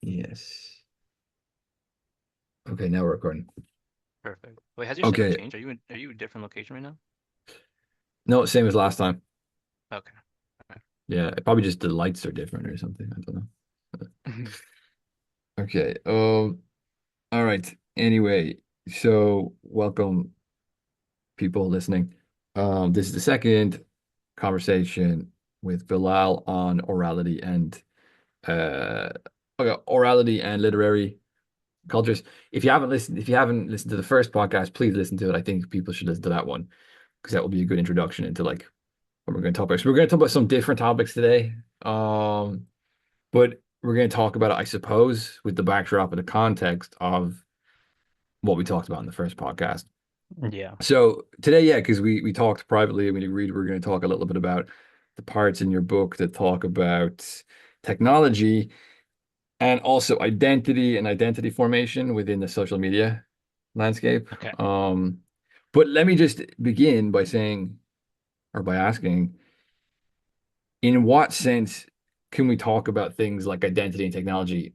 Yes. Okay, now we're recording. Perfect. Wait, has your setting Okay. changed? Are you a different location right now? No, same as last time. Okay. All Yeah, probably just the lights are different or something. I don't know. right. Okay. All right. Anyway, so welcome people listening. This is the second conversation with Bilal on uh orality and literary cultures. If you haven't listened to the first podcast, please listen to it. I think people should listen to that one because that will be a good introduction into like what we're going to talk about. So we're going to talk about some different topics today. But we're going to talk about it, I suppose, with the backdrop of the context of what we talked about in the first podcast. Yeah. So today, yeah, because we talked privately and we agreed we are going to talk a little bit about the parts in your book that talk about technology and also identity and identity formation within the social media landscape. Okay. Um, but let me just begin by saying or by asking, in what sense can we talk about things like identity and technology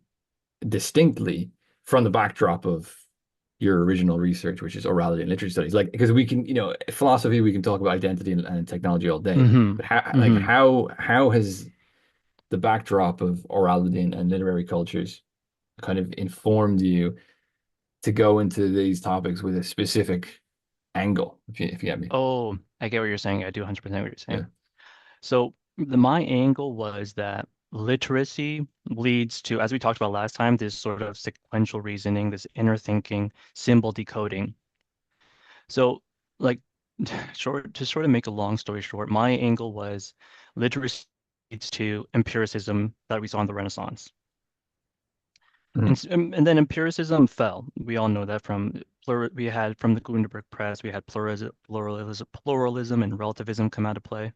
distinctly from the backdrop of your original research, which is orality and literature studies? Like, because we can, philosophy, we can talk about identity and technology all day, Mm-hmm. but how, like, Mm-hmm. how has the backdrop of orality and literary cultures kind of informed you to go into these topics with a specific angle, if you get me? Oh, I get what you're saying. I do 100% what you're saying. Yeah. So my angle was that literacy leads to, as we talked about last time, this sort of sequential reasoning, this inner thinking, symbol decoding. So like short to sort of make a long story short, my angle was literacy leads to empiricism that we saw in the Renaissance. Mhm. And then empiricism fell. We all know that we had from the Gutenberg press, we had pluralism and relativism come out of play.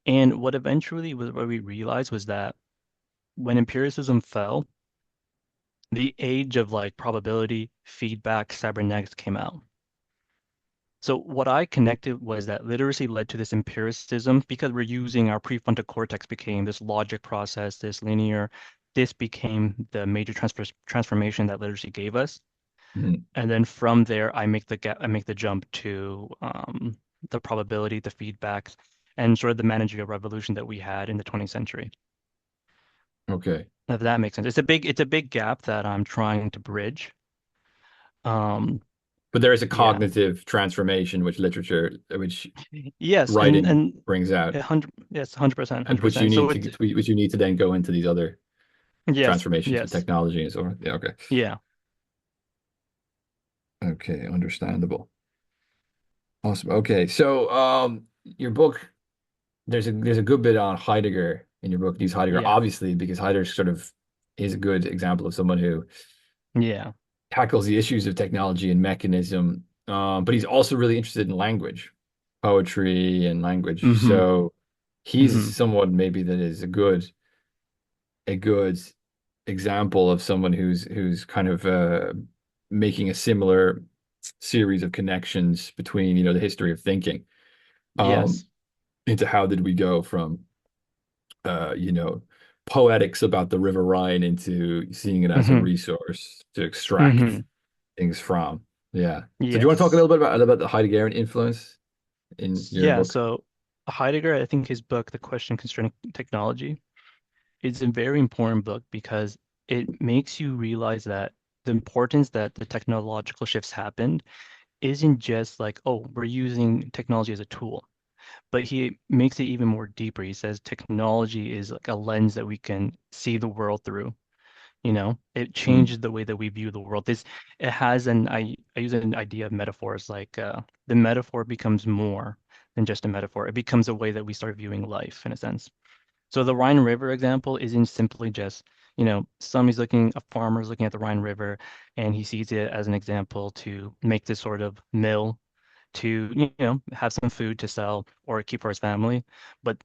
And what eventually was what we realized was that when empiricism fell, the age of like probability, feedback, cybernetics came out. So what I connected was that literacy led to this empiricism because we're using our prefrontal cortex became this logic process, this linear. This became the major transformation that literacy gave us. Mhm. And then from there, I make the jump to the probability, the feedbacks, and sort of the managerial revolution that we had in the 20th century. Okay. If that makes sense. It's a big gap that I'm trying to bridge. Um, But there is a yeah. cognitive transformation which Yes, writing and brings out, 100, yes, 100%, and which you 100%. need So to which you need to then go into these other yes, transformations with yes. technology and so on. Yeah, okay. Yeah. Okay, understandable. Awesome. Okay. So your book, there's a good bit on Heidegger in your book. Use Heidegger, Yeah. obviously, because Heidegger sort of is a good example of someone who Yeah. tackles the issues of technology and mechanism. But he's also really interested in language, poetry and language. Mm-hmm. So Mm-hmm. he's someone maybe that is a good example of someone who's kind of making a similar series of connections between, the history of thinking, um, Yes. into how did we go from uh, you know, poetics about the River Rhine into seeing it as a Mm-hmm. resource to extract Mm-hmm. things from. Yeah. So do you want to talk a Yes. little bit about the Heideggerian influence in your Yeah, book? so Heidegger, I think his book, The Question Concerning Technology, is a very important book because it makes you realize that the importance that the technological shifts happened isn't just like, oh, we're using technology as a tool, but he makes it even more deeper. He says technology is like a lens that we can see the world through. It Mm, changes the way that we view the world. It has I use an idea of metaphors like the metaphor becomes more than just a metaphor. It becomes a way that we start viewing life in a sense. So the Rhine River example isn't simply just, a farmer's looking at the Rhine River and he sees it as an example to make this sort of mill to, have some food to sell or keep for his family. But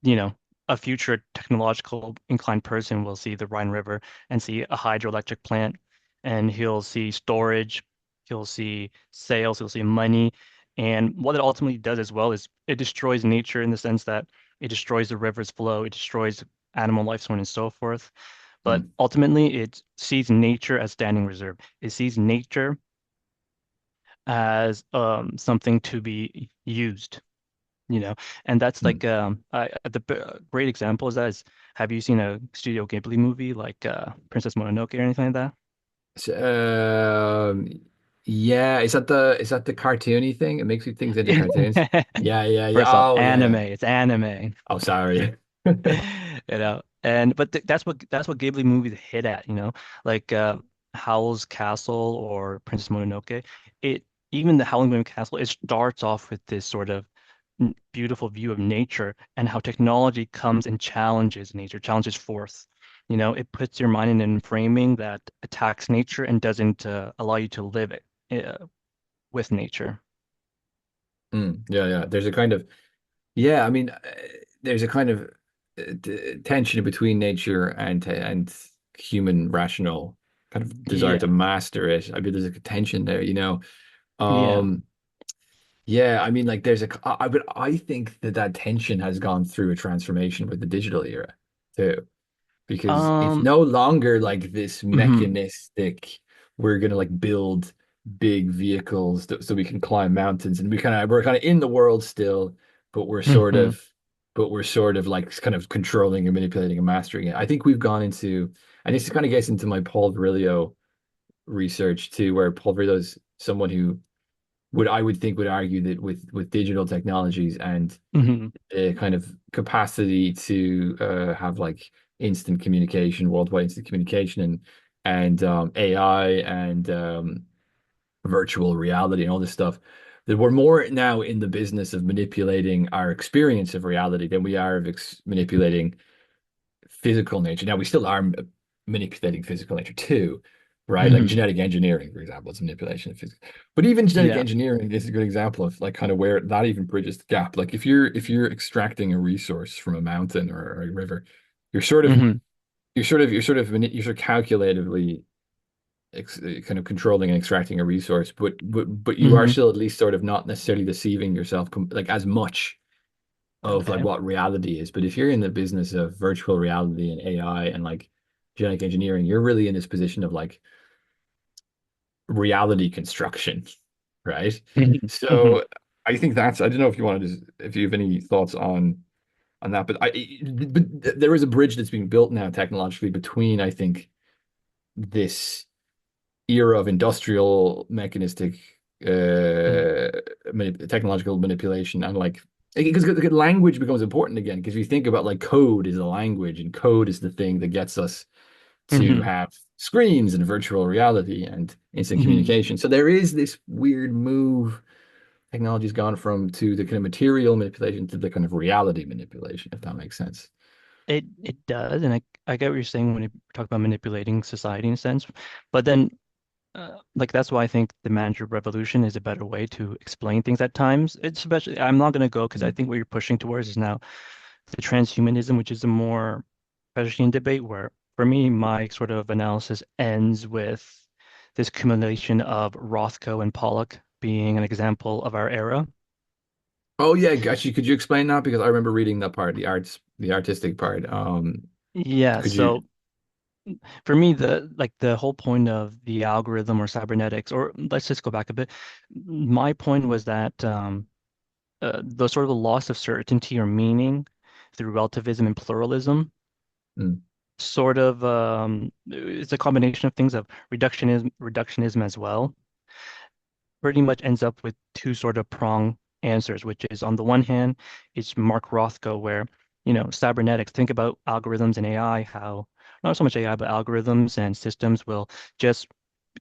you know, a future technological inclined person will see the Rhine River and see a hydroelectric plant, and he'll see storage, he'll see sales, he'll see money. And what it ultimately does as well is it destroys nature in the sense that it destroys the river's flow, it destroys animal life, so on and so forth. but Mm, ultimately it sees nature as standing reserve. It sees nature as something to be used, you know, and that's mm. like great example is that is, have you seen a Studio Ghibli movie like Princess Mononoke or anything like that? So, yeah, is that the cartoony thing? It makes you things into cartoons. Yeah, yeah, yeah. First off, Oh, yeah, anime, yeah. it's anime. Oh, sorry. You know, and but th that's what Ghibli movies hit at, you know, like Howl's Castle or Princess Mononoke. It even the Howling Grim Castle, it starts off with this sort of beautiful view of nature and how technology comes and challenges nature, challenges forth. You know, it puts your mind in a framing that attacks nature and doesn't allow you to live it with nature. Yeah, yeah. There's a kind of yeah. I mean, there's a kind of tension between nature and human rational kind of desire to Yeah, master it. I mean, there's a tension there, you know. yeah. Um, yeah. I mean, like, but I think that tension has gone through a transformation with the digital era too. Because it's Um, no longer like this mhm, mechanistic, we're gonna like build big vehicles so we can climb mountains and we're kind of in the world still, but we're sort mhm, of but we're sort of like kind of controlling and manipulating and mastering it. I think we've gone into, and this kind of gets into my Paul Virilio research too, where Paul Virilio is someone who would argue that with digital technologies and mhm, the kind of capacity to have like instant communication, worldwide instant communication, and AI and virtual reality and all this stuff. That we're more now in the business of manipulating our experience of reality than we are of manipulating physical nature. Now we still are manipulating physical nature too, right? Like mhm. genetic engineering, for example, is manipulation of physics. But even genetic Yeah. engineering is a good example of like kind of where that even bridges the gap. Like if you're extracting a resource from a mountain or a river, you're sort of Mhm, you're sort of calculatively kind of controlling and extracting a resource, but you are mhm. still at least sort of not necessarily deceiving yourself like as much of like Okay. what reality is. But if you're in the business of virtual reality and AI and like genetic engineering, you're really in this position of like reality construction, right? Mhm, mhm. So I think I don't know if you wanted to, if you have any thoughts on that, but there is a bridge that's being built now technologically between, I think, this era of industrial mechanistic Mhm, technological manipulation and like because language becomes important again because you think about like code is a language and code is the thing that gets us to mhm, have screens and virtual reality and instant mhm. communication. So there is this weird move technology's gone from to the kind of material manipulation to the kind of reality manipulation, if that makes sense. It does, and I get what you're saying when you talk about manipulating society in a sense, but then like that's why I think the manager revolution is a better way to explain things at times. It's especially I'm not going to go because I Mm. think what you're pushing towards is now the transhumanism, which is a more Pedestrian debate where, for me, my sort of analysis ends with this accumulation of Rothko and Pollock being an example of our era. Oh yeah, actually, could you explain that? Because I remember reading that part, the artistic part. Yeah, Could you? so for me, the whole point of the algorithm or cybernetics, or let's just go back a bit. My point was that the sort of the loss of certainty or meaning through relativism and pluralism Mm, sort of it's a combination of things of reductionism as well pretty much ends up with two sort of prong answers, which is on the one hand, it's Mark Rothko, where, you know, cybernetics, think about algorithms and AI, how not so much AI, but algorithms and systems will just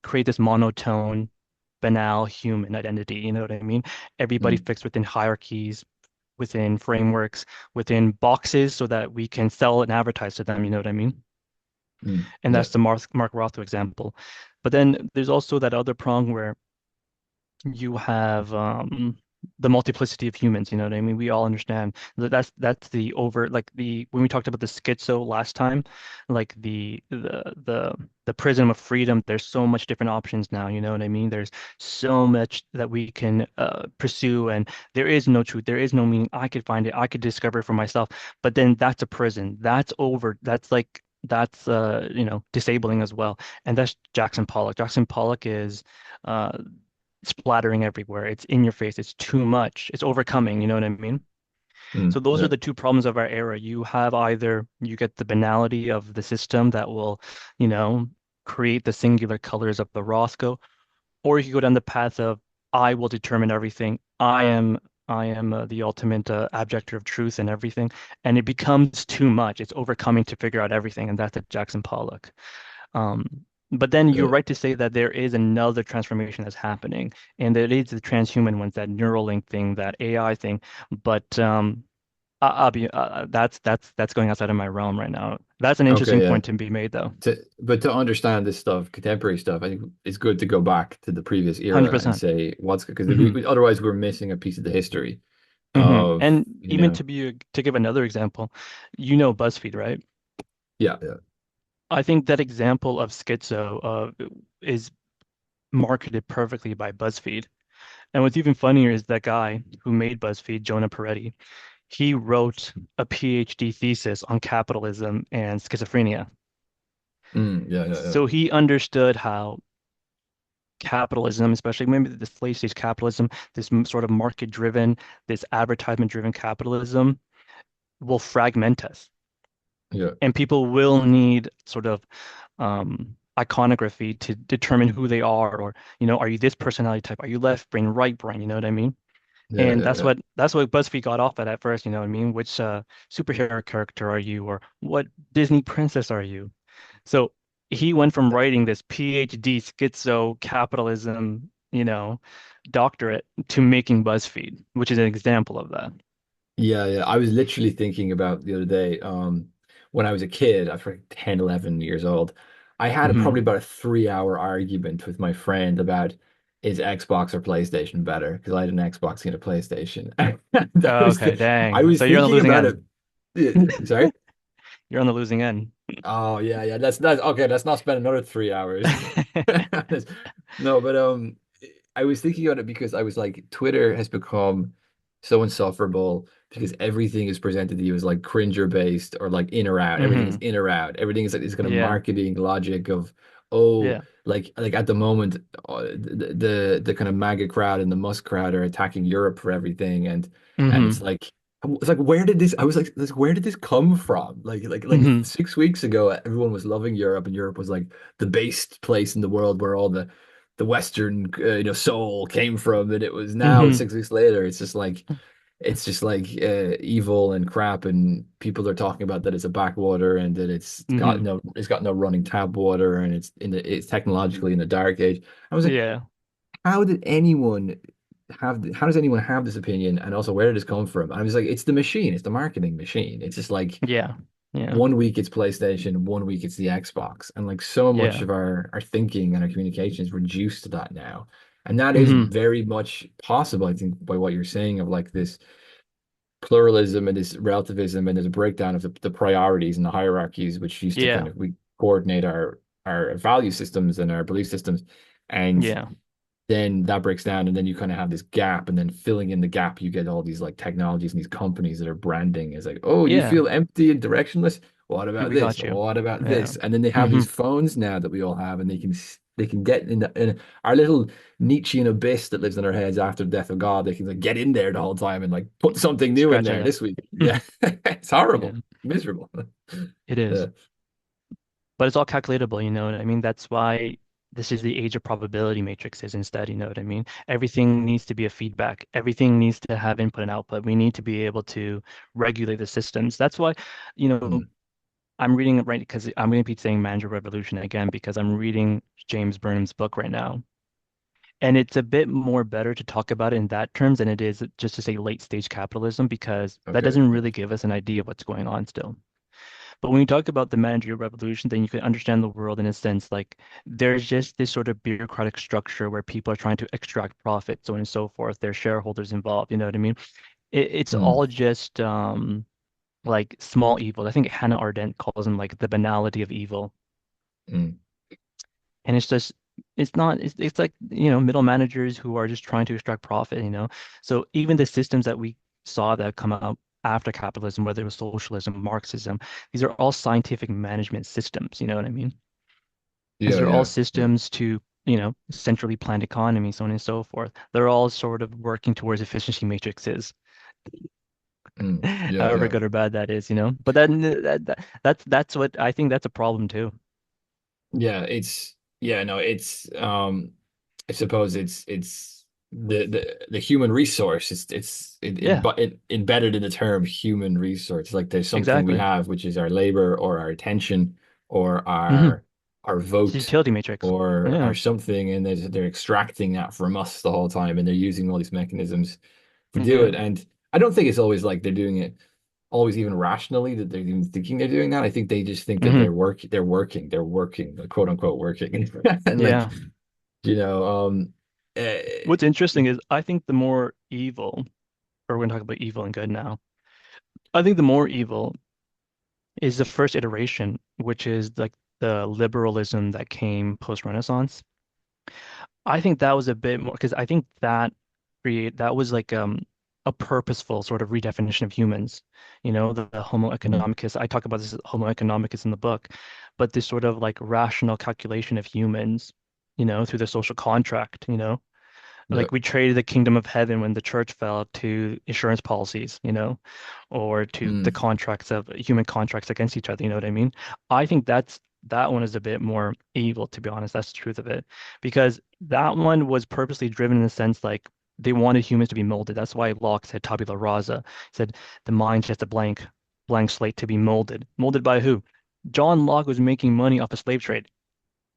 create this monotone, banal human identity. You know what I mean? Everybody mm, fixed within hierarchies, within frameworks, within boxes so that we can sell and advertise to them. You know what I mean? And yeah. that's the Mark Rothko example. But then there's also that other prong where you have the multiplicity of humans, you know what I mean? We all understand that that's the over like the when we talked about the schizo last time, like the prism of freedom, there's so much different options now, you know what I mean? There's so much that we can pursue and there is no truth, there is no meaning. I could find it, I could discover it for myself, but then that's a prison. That's over. That's like that's disabling as well. And that's Jackson Pollock. Jackson Pollock is uh splattering everywhere. It's in your face. It's too much. It's overcoming, you know what I mean? So those are Yeah. the two problems of our era. You have either you get the banality of the system that will, you know, create the singular colors of the Roscoe, or you can go down the path of I will determine everything. I am the ultimate abjector of truth and everything, and it becomes too much. It's overcoming to figure out everything, and that's a Jackson Pollock. Um, but then you're Yeah. right to say that there is another transformation that's happening, and it is the transhuman ones, that Neuralink thing, that AI thing. But I'll be that's going outside of my realm right now. That's an Okay. interesting Yeah. point to be made, though. But to understand this stuff, contemporary stuff, I think it's good to go back to the previous era and 100%. say what's because hmm otherwise we're missing a piece of the history of, And you even know. to give another example, you know BuzzFeed, right? Yeah. Yeah. I think that example of schizo is marketed perfectly by BuzzFeed. And what's even funnier is that guy who made BuzzFeed, Jonah Peretti, he wrote a PhD thesis on capitalism and schizophrenia. Yeah. Yeah. Yeah. So he understood how capitalism, especially maybe this late stage capitalism, this sort of market driven, this advertisement driven capitalism will fragment us. Yeah. And people will need sort of iconography to determine who they are, or, are you this personality type? Are you left brain, right brain? You know what I mean? Yeah. And Yeah. that's what BuzzFeed got off at first, you know what I mean? Which superhero character are you, or what Disney princess are you? So he went from writing this PhD schizo capitalism, doctorate, to making BuzzFeed, which is an example of that. Yeah, yeah. I was literally thinking about the other day, when I was a kid, I was like 10, 11 years old. I had hmm probably about a 3 hour argument with my friend about is Xbox or PlayStation better? Because I had an Xbox and a PlayStation. And Oh, okay, I dang. was So you're on the thinking losing about end. it. Sorry? You're on the losing end. Oh yeah, yeah. That's okay. Let's not spend another 3 hours. No, but I was thinking about it because I was like, Twitter has become so insufferable because everything is presented to you as like cringer based or like in or out. Everything is hmm in or out. Everything is like this kind of Yeah. marketing logic of, oh, Yeah. like at the moment, the kind of MAGA crowd and the Musk crowd are attacking Europe for everything, and hmm it's like where did this? I was like, where did this come from? Like hmm 6 weeks ago, everyone was loving Europe, and Europe was like the base place in the world where all the Western soul came from. And it was now hmm 6 weeks later, it's just like evil and crap, and people are talking about that it's a backwater and that hmm it's got no running tap water, and it's technologically in the dark age. I was like, Yeah. how did anyone how does anyone have this opinion? And also, where did this come from? And I was like, it's the machine, it's the marketing machine. It's just like Yeah. Yeah. one week it's PlayStation, one week it's the Xbox. And like so much Yeah. of our thinking and our communication is reduced to that now. And that is hmm very much possible, I think, by what you're saying of like this pluralism and this relativism and this breakdown of the priorities and the hierarchies, which used to kind Yeah. of we coordinate our value systems and our belief systems. And Yeah. then that breaks down, and then you kind of have this gap, and then filling in the gap you get all these like technologies and these companies that are branding as like, oh, you Yeah. feel empty and directionless, what about We this, got you. what about Yeah. this? And then they have hmm these phones now that we all have, and they can get in our little Nietzschean abyss that lives in our heads after the death of God. They can like get in there the whole time and like put something new in Scratching there it. this week. Yeah. It's horrible, Yeah. miserable. It is. Yeah. But it's all calculatable, you know what I mean? That's why this is the age of probability matrices instead, you know what I mean? Everything needs to be a feedback. Everything needs to have input and output. We need to be able to regulate the systems. That's why, you know, Mm, I'm reading it right because I'm going to be saying Manager Revolution again because I'm reading James Burnham's book right now. And it's a bit more better to talk about it in that terms than it is just to say late stage capitalism, because that okay. doesn't really give us an idea of what's going on still. But when you talk about the managerial revolution, then you can understand the world in a sense like there's just this sort of bureaucratic structure where people are trying to extract profit, so on and so forth. There's shareholders involved, you know what I mean? It's Mm, all just like small evil. I think Hannah Arendt calls them like the banality of evil. mm, And it's like, middle managers who are just trying to extract profit. So even the systems that we saw that come out after capitalism, whether it was socialism, Marxism. These are all scientific management systems, you know what I mean? These Yeah, are all yeah, yeah. systems to, centrally planned economy, so on and so forth. They're all sort of working towards efficiency matrices, Yeah, however yeah. good or bad that is, you know? But that's what I think that's a problem too. Yeah, it's yeah, no, it's I suppose it's the human resource. Yeah, But it embedded in the term human resource. Like there's something we exactly. have, which is our labor or our attention or Hmm. our It's a vote utility matrix. or Yeah. something, and they're extracting that from us the whole time, and they're using all these mechanisms to do Yeah. it. And I don't think it's always like they're doing it always even rationally that they're even thinking they're doing that. I think they just think that Hmm. they're working, like, quote unquote working. And like, Yeah. you know, What's interesting is I think the more evil, or we're gonna talk about evil and good now. I think the more evil is the first iteration, which is like the liberalism that came post-Renaissance. I think that was a bit more because I think that was like a purposeful sort of redefinition of humans. The Homo mhm, economicus. I talk about this as Homo economicus in the book, but this sort of like rational calculation of humans, through the social contract, yeah, like we traded the kingdom of heaven when the church fell to insurance policies, or to the mm, contracts of human contracts against each other, you know what I mean? I think that one is a bit more evil, to be honest. That's the truth of it. Because that one was purposely driven in the sense like they wanted humans to be molded. That's why Locke said tabula rasa, said the mind's just a blank slate to be molded. Molded by who? John Locke was making money off the slave trade.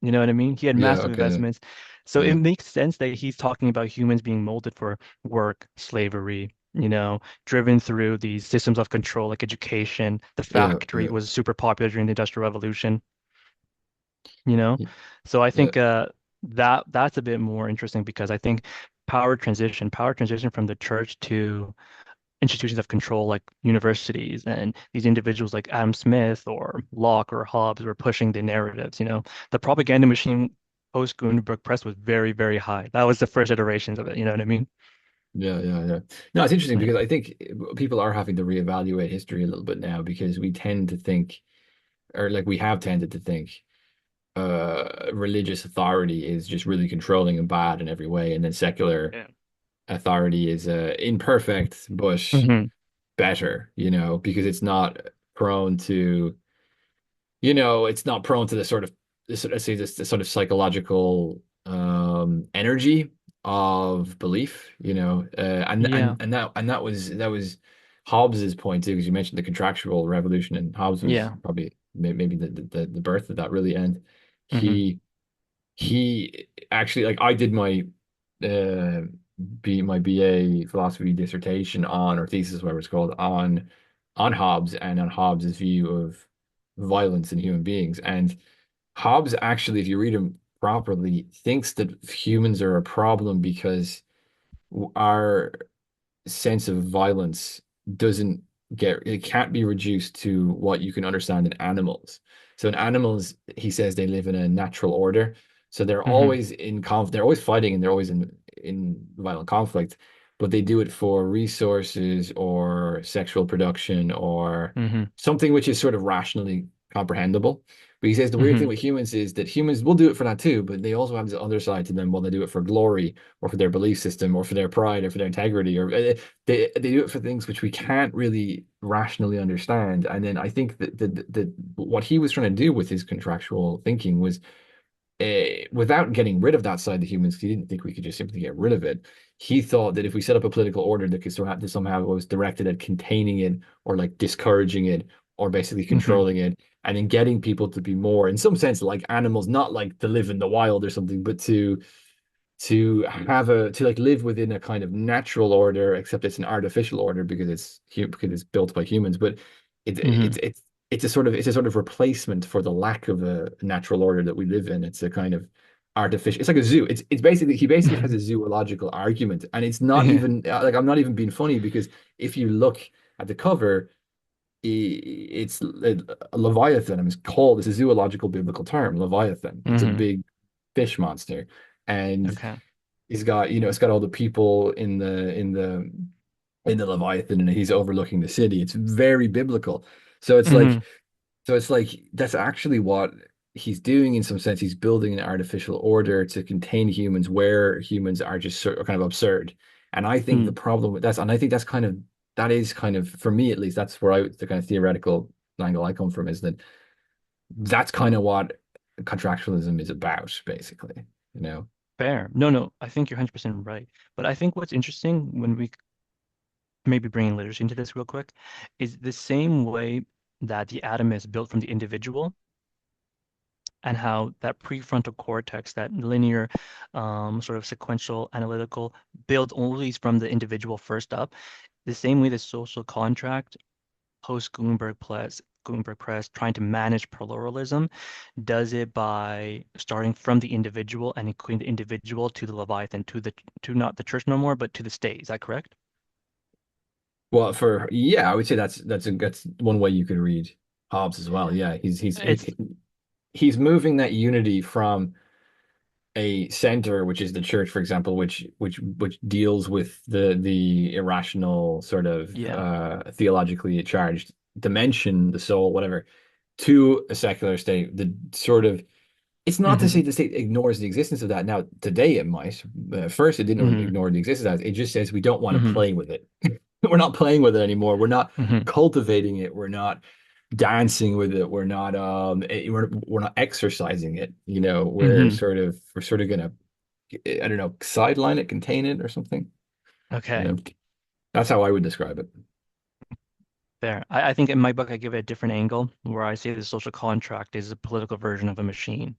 You know what I mean? He had yeah, massive okay, investments. So it yeah, makes sense that he's talking about humans being molded for work, slavery, driven through these systems of control like education. The yeah, factory yeah, was super popular during the Industrial Revolution, you know? yeah, So I yeah, think that's a bit more interesting because I think power transition from the church to institutions of control like universities and these individuals like Adam Smith or Locke or Hobbes were pushing the narratives, The propaganda machine post Gutenberg press was very, very high. That was the first iterations of it, you know what I mean? yeah, yeah, yeah. No, it's interesting Yeah. because I think people are having to reevaluate history a little bit now because we tend to think, or like we have tended to think, religious authority is just really controlling and bad in every way, and then secular Yeah. authority is imperfect but Hmm. better, because it's not prone to, it's not prone to the sort of let's say this sort of psychological energy of belief, and Yeah. that was Hobbes's point too, because you mentioned the contractual revolution, and Hobbes was Yeah. probably maybe the birth of that really, and Hmm. he he actually, like, I did uh my BA philosophy dissertation on, or thesis, whatever it's called, on Hobbes and on Hobbes's view of violence in human beings. And Hobbes actually, if you read him properly, thinks that humans are a problem because our sense of violence doesn't it can't be reduced to what you can understand in animals. So in animals, he says they live in a natural order. So Hmm. they're always fighting, and they're always in violent conflict, but they do it for resources or sexual production or Hmm. something which is sort of rationally comprehensible. But he says the weird thing Hmm. with humans is that humans will do it for that too, but they also have this other side to them. While they do it for glory or for their belief system or for their pride or for their integrity, or they do it for things which we can't really rationally understand. And then I think that what he was trying to do with his contractual thinking was, without getting rid of that side of humans, he didn't think we could just simply get rid of it. He thought that if we set up a political order that could somehow was directed at containing it or like discouraging it or basically Hmm. controlling it, and then getting people to be more, in some sense, like animals, not like to live in the wild or something, but to like live within a kind of natural order, except it's an artificial order because it's built by humans. But it, Hmm. it's it's it's a sort of replacement for the lack of a natural order that we live in. It's a kind of artificial. It's like a zoo. It's basically he basically has a zoological argument, and it's not Yeah. even like, I'm not even being funny, because if you look at the cover, it's a Leviathan. It's a zoological biblical term, Leviathan. It's a Hmm. big fish monster, and Okay. it's got all the people in the in the Leviathan and he's overlooking the city. It's very biblical. So it's like Hmm. so it's like that's actually what he's doing in some sense. He's building an artificial order to contain humans where humans are just sort of kind of absurd. And I think the Mm. problem with that, and I think that's kind of that is kind of for me at least, that's where the kind of theoretical angle I come from is that that's kind of what contractualism is about, basically, you know? Fair. No, no, I think you're 100% right. But I think what's interesting when we maybe bringing literacy into this real quick is the same way that the atom is built from the individual and how that prefrontal cortex, that linear, sort of sequential analytical build only from the individual first up. The same way the social contract post Gutenberg Press trying to manage pluralism does it by starting from the individual and equating the individual to the Leviathan, to not the church no more, but to the state. Is that correct? Well, for yeah, I would say that's one way you could read Hobbes as well. Yeah, It's he's moving that unity from a center, which is the church, for example, which deals with the irrational sort of yeah. theologically charged dimension, the soul, whatever, to a secular state. The sort of it's not to Hmm. say the state ignores the existence of that. Now, today it might. First, it didn't Hmm. ignore the existence of it. It just says we don't want to Hmm. play with it. We're not playing with it anymore. We're not Hmm. cultivating it. We're not dancing with it. We're not exercising it. You know, Hmm. we're sort of gonna I don't know, sideline it, contain it or something. You Okay. know, that's how I would describe it. Fair. I think in my book I give it a different angle where I say the social contract is a political version of a machine.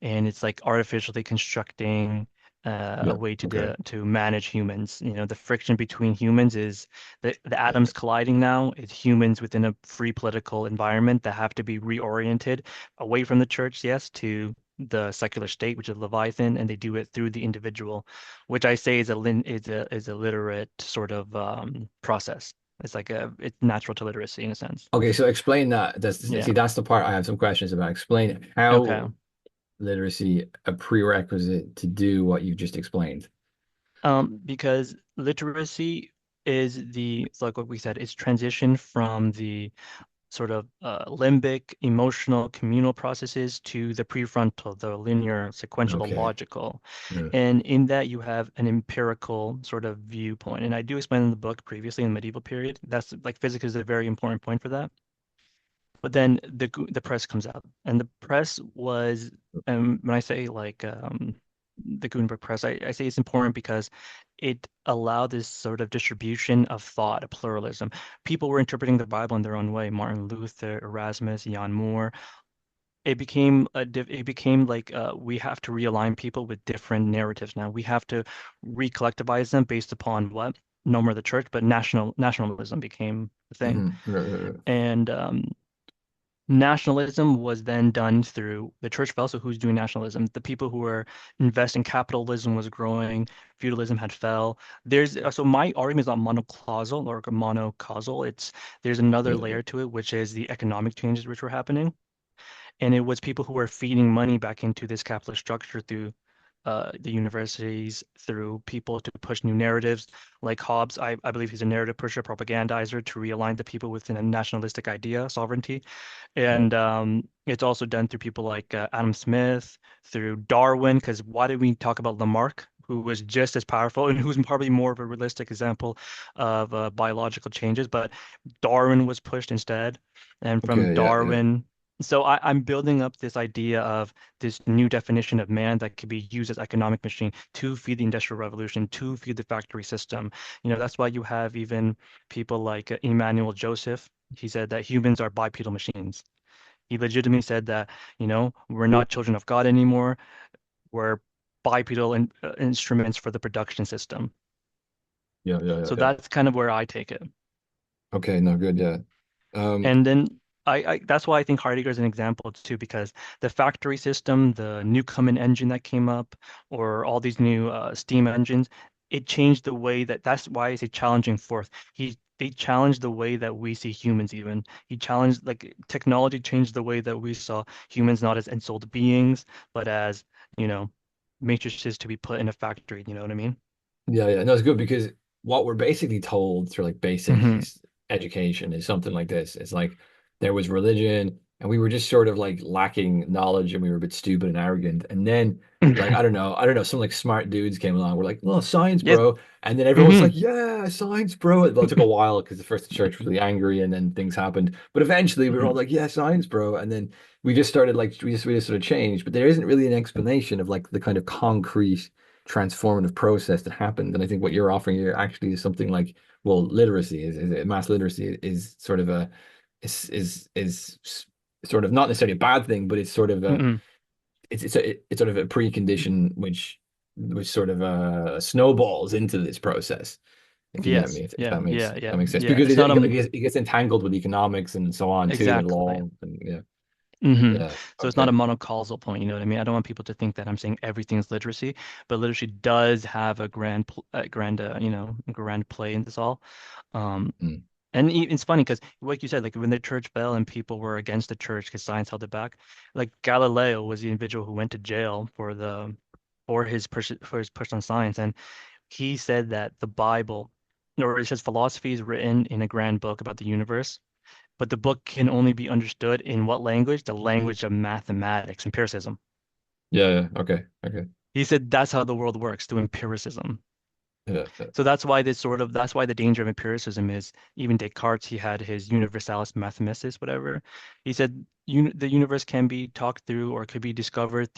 And it's like artificially constructing a Yeah. way Okay. to manage humans. You know, the friction between humans is the atoms colliding now. It's humans within a free political environment that have to be reoriented away from the church, yes, to the secular state, which is Leviathan, and they do it through the individual, which I say is a literate sort of process. It's like it's natural to literacy in a sense. Okay. So explain that. Yeah. See, that's the part I have some questions about. Explain Okay. how literacy a prerequisite to do what you just explained. Because literacy is it's like what we said, it's transition from the sort of limbic, emotional, communal processes to the prefrontal, the linear, sequential, the Okay. logical. Yeah. And in that, you have an empirical sort of viewpoint. And I do explain in the book previously in the medieval period. That's like physics is a very important point for that. But then the press comes out, and the press was, when I say like the Gutenberg press, I say it's important because it allowed this sort of distribution of thought, a pluralism. People were interpreting the Bible in their own way. Martin Luther, Erasmus, Jan Moore. It became like we have to realign people with different narratives now. We have to recollectivize them based upon what? No more the church, but nationalism became the thing. Mhm. Right, right, right. And nationalism was then done through the church fell. So who's doing nationalism? The people who were investing capitalism was growing, feudalism had fell. There's so my argument is not monocausal or monocausal. There's another Yeah, yeah. layer to it, which is the economic changes which were happening. And it was people who were feeding money back into this capitalist structure through the universities, through people to push new narratives. Like Hobbes, I believe he's a narrative pusher, propagandizer to realign the people within a nationalistic idea, sovereignty. And it's also done through people like Adam Smith, through Darwin, because why did we talk about Lamarck, who was just as powerful and who's probably more of a realistic example of biological changes, but Darwin was pushed instead. And from Okay, yeah, yeah. Darwin, so I'm building up this idea of this new definition of man that could be used as economic machine to feed the industrial revolution, to feed the factory system. You know, that's why you have even people like Emmanuel Joseph. He said that humans are bipedal machines. He legitimately said that, we're not children of God anymore. We're bipedal instruments for the production system. Yeah, yeah, yeah, So yeah. that's kind of where I take it. Okay, no, good, yeah. Um, And then I that's why I think Heidegger is an example too, because the factory system, the Newcomen engine that came up, or all these new steam engines, it changed the way that's why I say challenging forth. They challenged the way that we see humans even. He challenged like technology changed the way that we saw humans not as ensouled beings, but as, you know, matrices to be put in a factory, you know what I mean? yeah, yeah. No, it's good because what we're basically told through like basic Hmm. education is something like this. It's like there was religion and we were just sort of like lacking knowledge and we were a bit stupid and arrogant. And then like I don't know, some like smart dudes came along. We're like, well, science, Yes. bro. And then everyone's Hmm. like, yeah, science, bro. Well, it took a while because the first the church was really angry and then things happened. But eventually we were all Hmm. like, yeah, science, bro. And then we just started like we just sort of changed. But there isn't really an explanation of like the kind of concrete transformative process that happened. And I think what you're offering here actually is something like, well, literacy is mass literacy is sort of a is sort of not necessarily a bad thing, but it's sort of a Hmm. it's sort of a precondition which sort of snowballs into this process. If you get Yes. me, if Yeah. that Yeah. that Yeah. makes sense, Yeah. because It's not it gets entangled with economics and so on too, and exactly. law and yeah, Hmm. yeah, So it's not a okay, monocausal point, you know what I mean? I don't want people to think that I'm saying everything's literacy, but literacy does have a grand play in this all. Um, mm, and it's funny because, like you said, like when the church fell and people were against the church because science held it back, like Galileo was the individual who went to jail for his push on science, and he said that the Bible, or it says philosophy is written in a grand book about the universe, but the book can only be understood in what language? The language of mathematics, empiricism. yeah, yeah, okay, okay, He said that's how the world works, through empiricism. yeah, yeah. So that's why the danger of empiricism is, even Descartes, he had his Universalis Mathematis, whatever. He said the universe can be talked through or could be discovered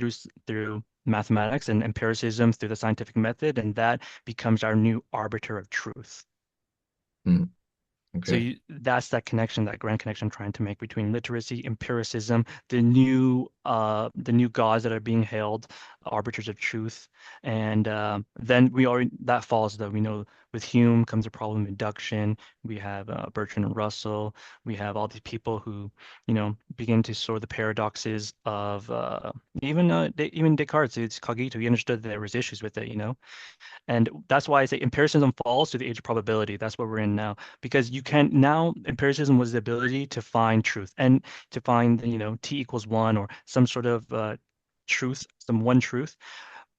through mathematics, and empiricism through the scientific method, and that becomes our new arbiter of truth. Mm, So okay. that's that connection, that grand connection I'm trying to make between literacy, empiricism, the new gods that are being hailed, arbiters of truth, and then we already that falls though. We know with Hume comes a problem of induction. We have Bertrand and Russell. We have all these people who, begin to sort the paradoxes of even Descartes. It's cogito. He understood that there was issues with it, and that's why I say empiricism falls to the age of probability. That's what we're in now. Because you can now, empiricism was the ability to find truth and to find, T equals one, or some sort of truth, some one truth.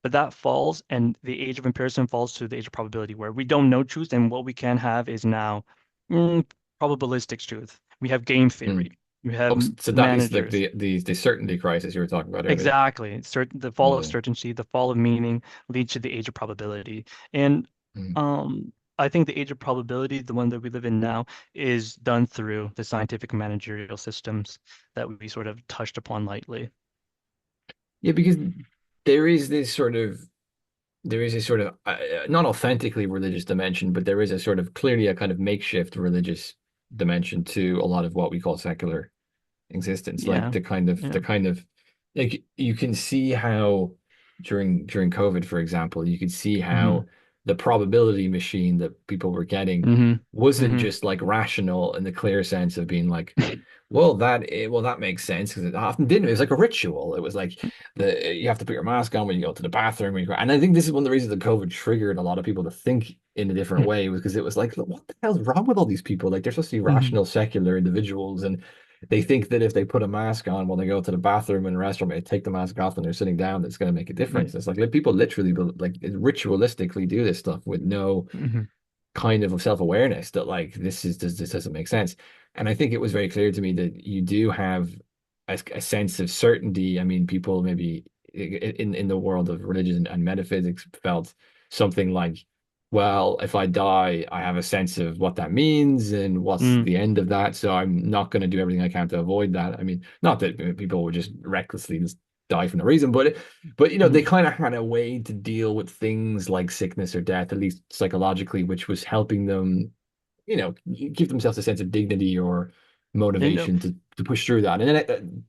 But that falls, and the age of empiricism falls to the age of probability, where we don't know truth, and what we can have is now mm, probabilistic truth. We have game Mm. theory. We have Oh, so that leads to like managers. the certainty crisis you were talking about earlier. Exactly. The fall of Yeah. certainty, the fall of meaning leads to the age of probability. And Mm. um, I think the age of probability, the one that we live in now, is done through the scientific managerial systems that we sort of touched upon lightly. Yeah, because there is this sort of there is a sort of not authentically religious dimension, but there is a sort of clearly a kind of makeshift religious dimension to a lot of what we call secular existence. Like Yeah. the Yeah. kind of like you can see how during COVID, for example, you could see Hmm. how the probability machine that people were getting Hmm. wasn't Hmm. just like rational in the clear sense of being like, well that makes sense because it often didn't. It was like a ritual. It was like the you have to put your mask on when you go to the bathroom. When you go, and I think this is one of the reasons that COVID triggered a lot of people to think in a different way was because it was like, what the hell's wrong with all these people? Like they're supposed to be Hmm. rational, secular individuals, and they think that if they put a mask on when they go to the bathroom in a restaurant, they take the mask off when they're sitting down, that's going to make a Yeah. difference. It's like people literally like ritualistically do this stuff with no Hmm. kind of self-awareness that like this doesn't make sense. And I think it was very clear to me that you do have a sense of certainty. I mean, people maybe in the world of religion and metaphysics felt something like, well, if I die, I have a sense of what that means and what's Mm. the end of that. So I'm not going to do everything I can to avoid that. I mean, not that people would just recklessly just die for no reason, but they Hmm. kind of had a way to deal with things like sickness or death, at least psychologically, which was helping them, give themselves a sense of dignity or And no. motivation to push through that. And then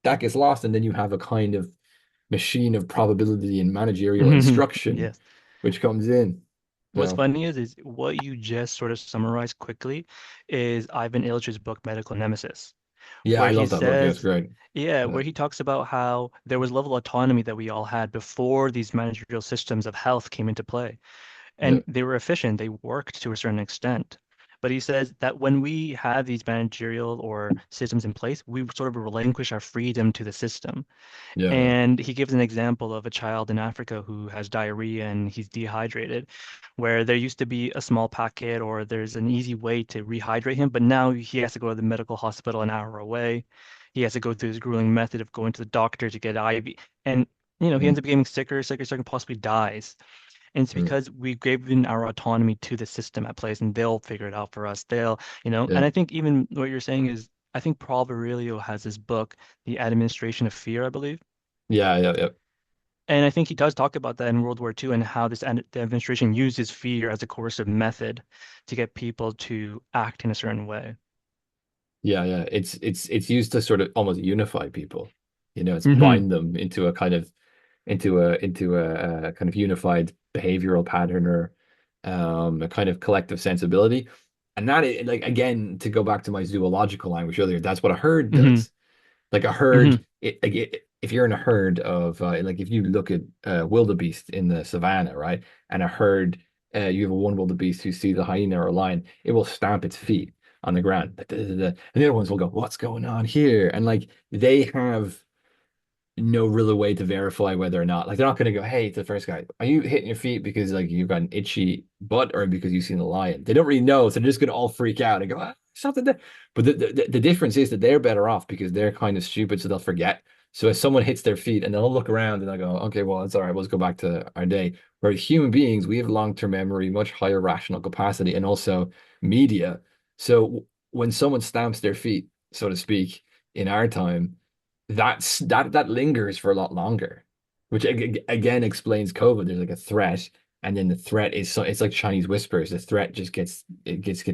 that gets lost, and then you have a kind of machine of probability and managerial instruction, Yes. which comes in. What's So funny is what you just sort of summarized quickly is Ivan Illich's book Medical Nemesis, yeah, where I he love that book. Yeah, it's says, great. yeah, Yeah, where he talks about how there was level of autonomy that we all had before these managerial systems of health came into play. yeah. And they were efficient, they worked to a certain extent. But he says that when we have these managerial or systems in place, we sort of relinquish our freedom to the system. Yeah, yeah. And he gives an example of a child in Africa who has diarrhea and he's dehydrated, where there used to be a small packet or there's an easy way to rehydrate him, but now he has to go to the medical hospital an hour away. He has to go through this grueling method of going to the doctor to get IV. And, he Mm, ends up getting sicker, sicker, sicker, and possibly dies. And it's mm, because we've given our autonomy to the system at place and they'll figure it out for us. yeah, And I think even what you're saying is, I think Paul Virilio has this book, The Administration of Fear, I believe. yeah, yeah, yeah. And I think he does talk about that in World War II and how the administration uses fear as a coercive method to get people to act in a certain way. Yeah, yeah. It's used to sort of almost unify people. It's Hmm. bind them into a kind of into a kind of unified behavioral pattern or a kind of collective sensibility. And that is like again to go back to my zoological language earlier, that's what a herd Hmm. does. Like a Hmm. herd, if you're in a herd of like if you look at wildebeest in the savannah, right, and a herd, you have a one wildebeest who sees a hyena or a lion, it will stamp its feet on the ground, and the other ones will go, "What's going on here?" And like they have no real way to verify whether or not, like they're not going to go, "Hey, to the first guy, are you hitting your feet because like you've got an itchy butt or because you've seen a lion?" They don't really know, so they're just going to all freak out and go, something there. But the difference is that they're better off because they're kind of stupid, so they'll forget. So if someone hits their feet and they'll look around and they'll go, "Okay, well, it's all right, let's go back to our day." Whereas human beings, we have long-term memory, much higher rational capacity, and also media. So when someone stamps their feet, so to speak, in our time, that lingers for a lot longer, which again explains COVID. There's like a threat, and then the threat is so it's like Chinese whispers. The threat just gets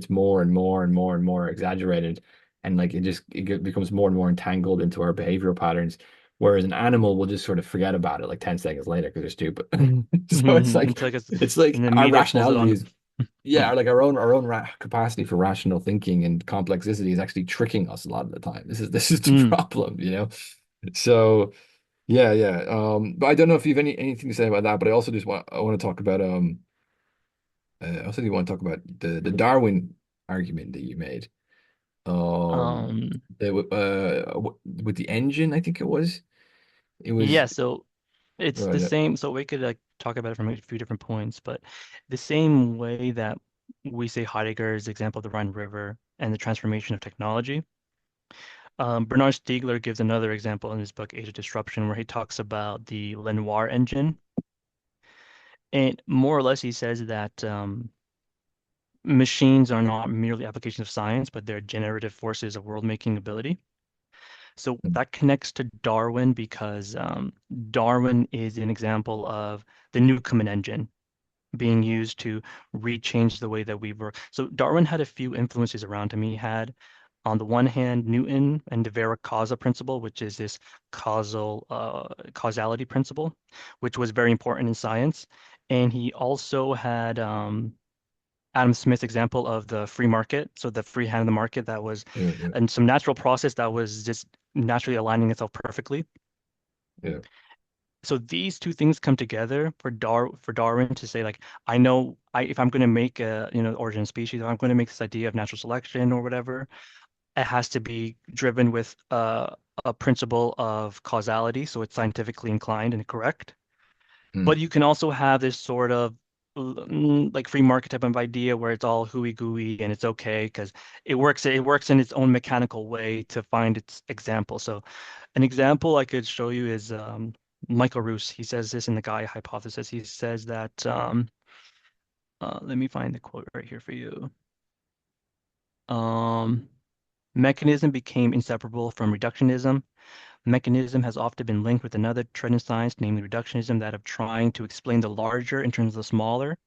more and more and more and more exaggerated, and like becomes more and more entangled into our behavioral patterns. Whereas an animal will just sort of forget about it like 10 seconds later because they're stupid. Hmm. So it's like Until like it's like and the our media pulls it rationality on. is yeah, like our own capacity for rational thinking and complexity is actually tricking us a lot of the time. This is the Mm. problem. So yeah, yeah. But I don't know if you've anything to say about that. But I want to talk about I also do want to talk about the Darwin argument that you made. Um, Um, with the engine, I think it was. It was yeah, so it's the yeah. same. So we could like talk about it from a few different points, but the same way that we say Heidegger's example of the Rhine River and the transformation of technology. Bernard Stiegler gives another example in his book Age of Disruption, where he talks about the Lenoir engine. And more or less, he says that machines are not merely applications of science, but they're generative forces of world-making ability. So that connects to Darwin because Darwin is an example of the Newcomen engine being used to rechange the way that we work. So Darwin had a few influences around him. He had, on the one hand, Newton and the Vera causa principle, which is this causality principle, which was very important in science. And he also had Adam Smith's example of the free market, so the free hand of the market that was, Yeah, yeah, and some natural process that was just naturally aligning itself perfectly. yeah. So these two things come together for Darwin to say like, I know if I'm going to make a origin of species, if I'm going to make this idea of natural selection or whatever, it has to be driven with a principle of causality, so it's scientifically inclined and correct. But Mm, you can also have this sort of like free market type of idea where it's all hooey gooey and it's okay because it works in its own mechanical way to find its example. So an example I could show you is Michael Roos. He says this in the Gaia hypothesis. He says that let me find the quote right here for you. Um, Mechanism became inseparable from reductionism. Mechanism has often been linked with another trend in science, namely reductionism, that of trying to explain the larger in terms of the smaller.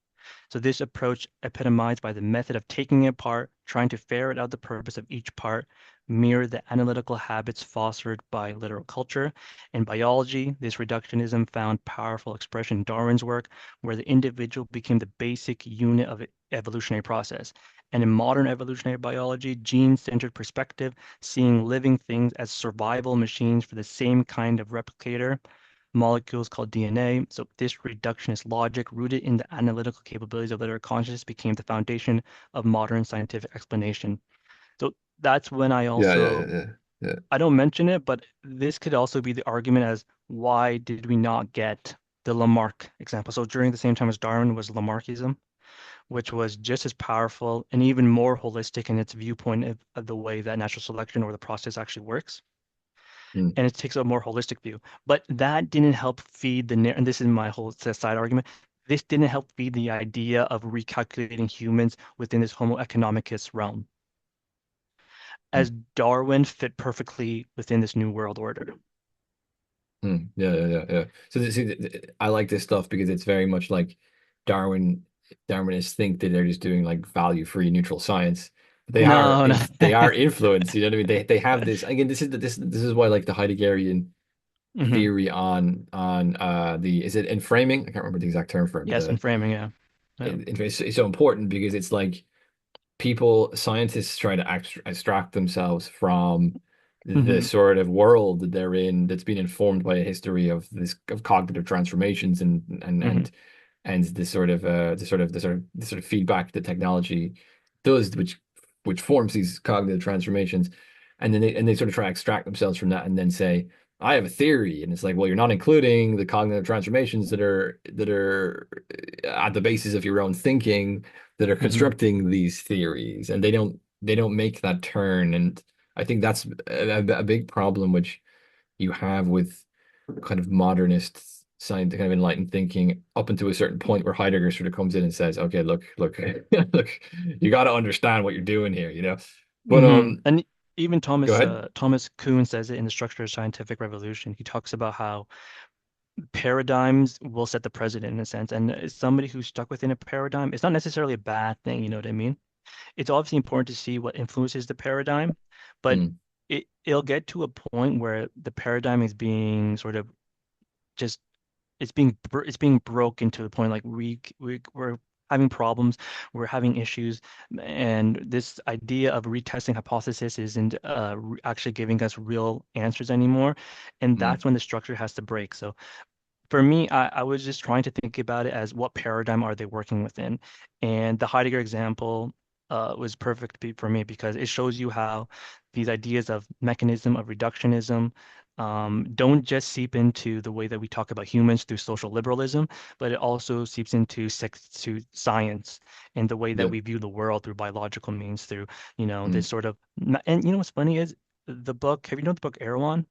So this approach epitomized by the method of taking it apart, trying to ferret out the purpose of each part, mirror the analytical habits fostered by literal culture. In biology, this reductionism found powerful expression in Darwin's work, where the individual became the basic unit of evolutionary process. And in modern evolutionary biology, gene-centered perspective, seeing living things as survival machines for the same kind of replicator, molecules called DNA. So this reductionist logic, rooted in the analytical capabilities of literary consciousness, became the foundation of modern scientific explanation. So that's when Yeah, yeah, yeah, also yeah, yeah. I don't mention it, but this could also be the argument as why did we not get the Lamarck example? So during the same time as Darwin was Lamarckism, which was just as powerful and even more holistic in its viewpoint of the way that natural selection or the process actually works. Mm, And it takes a more holistic view. But that didn't help feed and this is my whole side argument. This didn't help feed the idea of recalculating humans within this Homo economicus realm, mm, as Darwin fit perfectly within this new world order. mm. Yeah, yeah, yeah, yeah. So I like this stuff because it's very much like Darwin Darwinists think that they're just doing like value-free neutral science. No, no. They are influenced, you know what I mean? They have this again, this is why like the Heideggerian hmm theory on the is it in framing? I can't remember the exact term for it, but Yes, and framing, yeah. Yeah. it's so important because it's like scientists try to extract themselves from the hmm sort of world that they're in that's been informed by a history of this of cognitive transformations hmm and the sort of feedback that technology does, which forms these cognitive transformations, and then they sort of try to extract themselves from that and then say, I have a theory, and it's like, well, you're not including the cognitive transformations that are at the basis of your own thinking that are hmm constructing these theories, and they don't make that turn, and I think that's a big problem which you have with kind of modernist science, kind of enlightened thinking up until a certain point where Heidegger sort of comes in and says, okay, look, look, you got to understand what you're doing here, you know. But And even go ahead. Thomas Kuhn says it in the Structure of Scientific Revolution. He talks about how paradigms will set the precedent in a sense, and as somebody who's stuck within a paradigm, it's not necessarily a bad thing. You know what I mean? It's obviously important to see what influences the paradigm, but Mm, it'll get to a point where the paradigm is being sort of just it's being broken to the point like we're having problems, we're having issues, and this idea of retesting hypothesis isn't actually giving us real answers anymore, and mm, that's when the structure has to break. So for me, I was just trying to think about it as what paradigm are they working within? And the Heidegger example was perfect for me because it shows you how these ideas of mechanism, of reductionism, don't just seep into the way that we talk about humans through social liberalism, but it also seeps into to science and the way that yeah. we view the world through biological means, through, Mm. this sort of, and what's funny is the book, have you known the book Erewhon?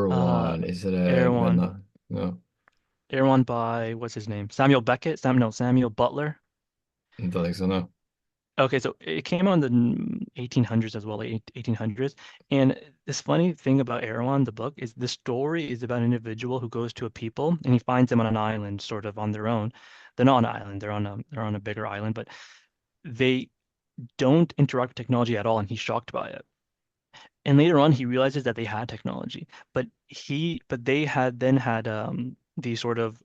Uh, Erewhon, is it a Erewhon. no, no, Erewhon by what's his name? Samuel Beckett? Samuel Butler. I don't think so, no. Okay, so it came out in the 1800s as well, like 1800s. And this funny thing about Erewhon, the book, is the story is about an individual who goes to a people and he finds them on an island, sort of on their own. They're not on an island; they're on a bigger island, but they don't interact with technology at all, and he's shocked by it. And later on, he realizes that they had technology, but they had then had these sort of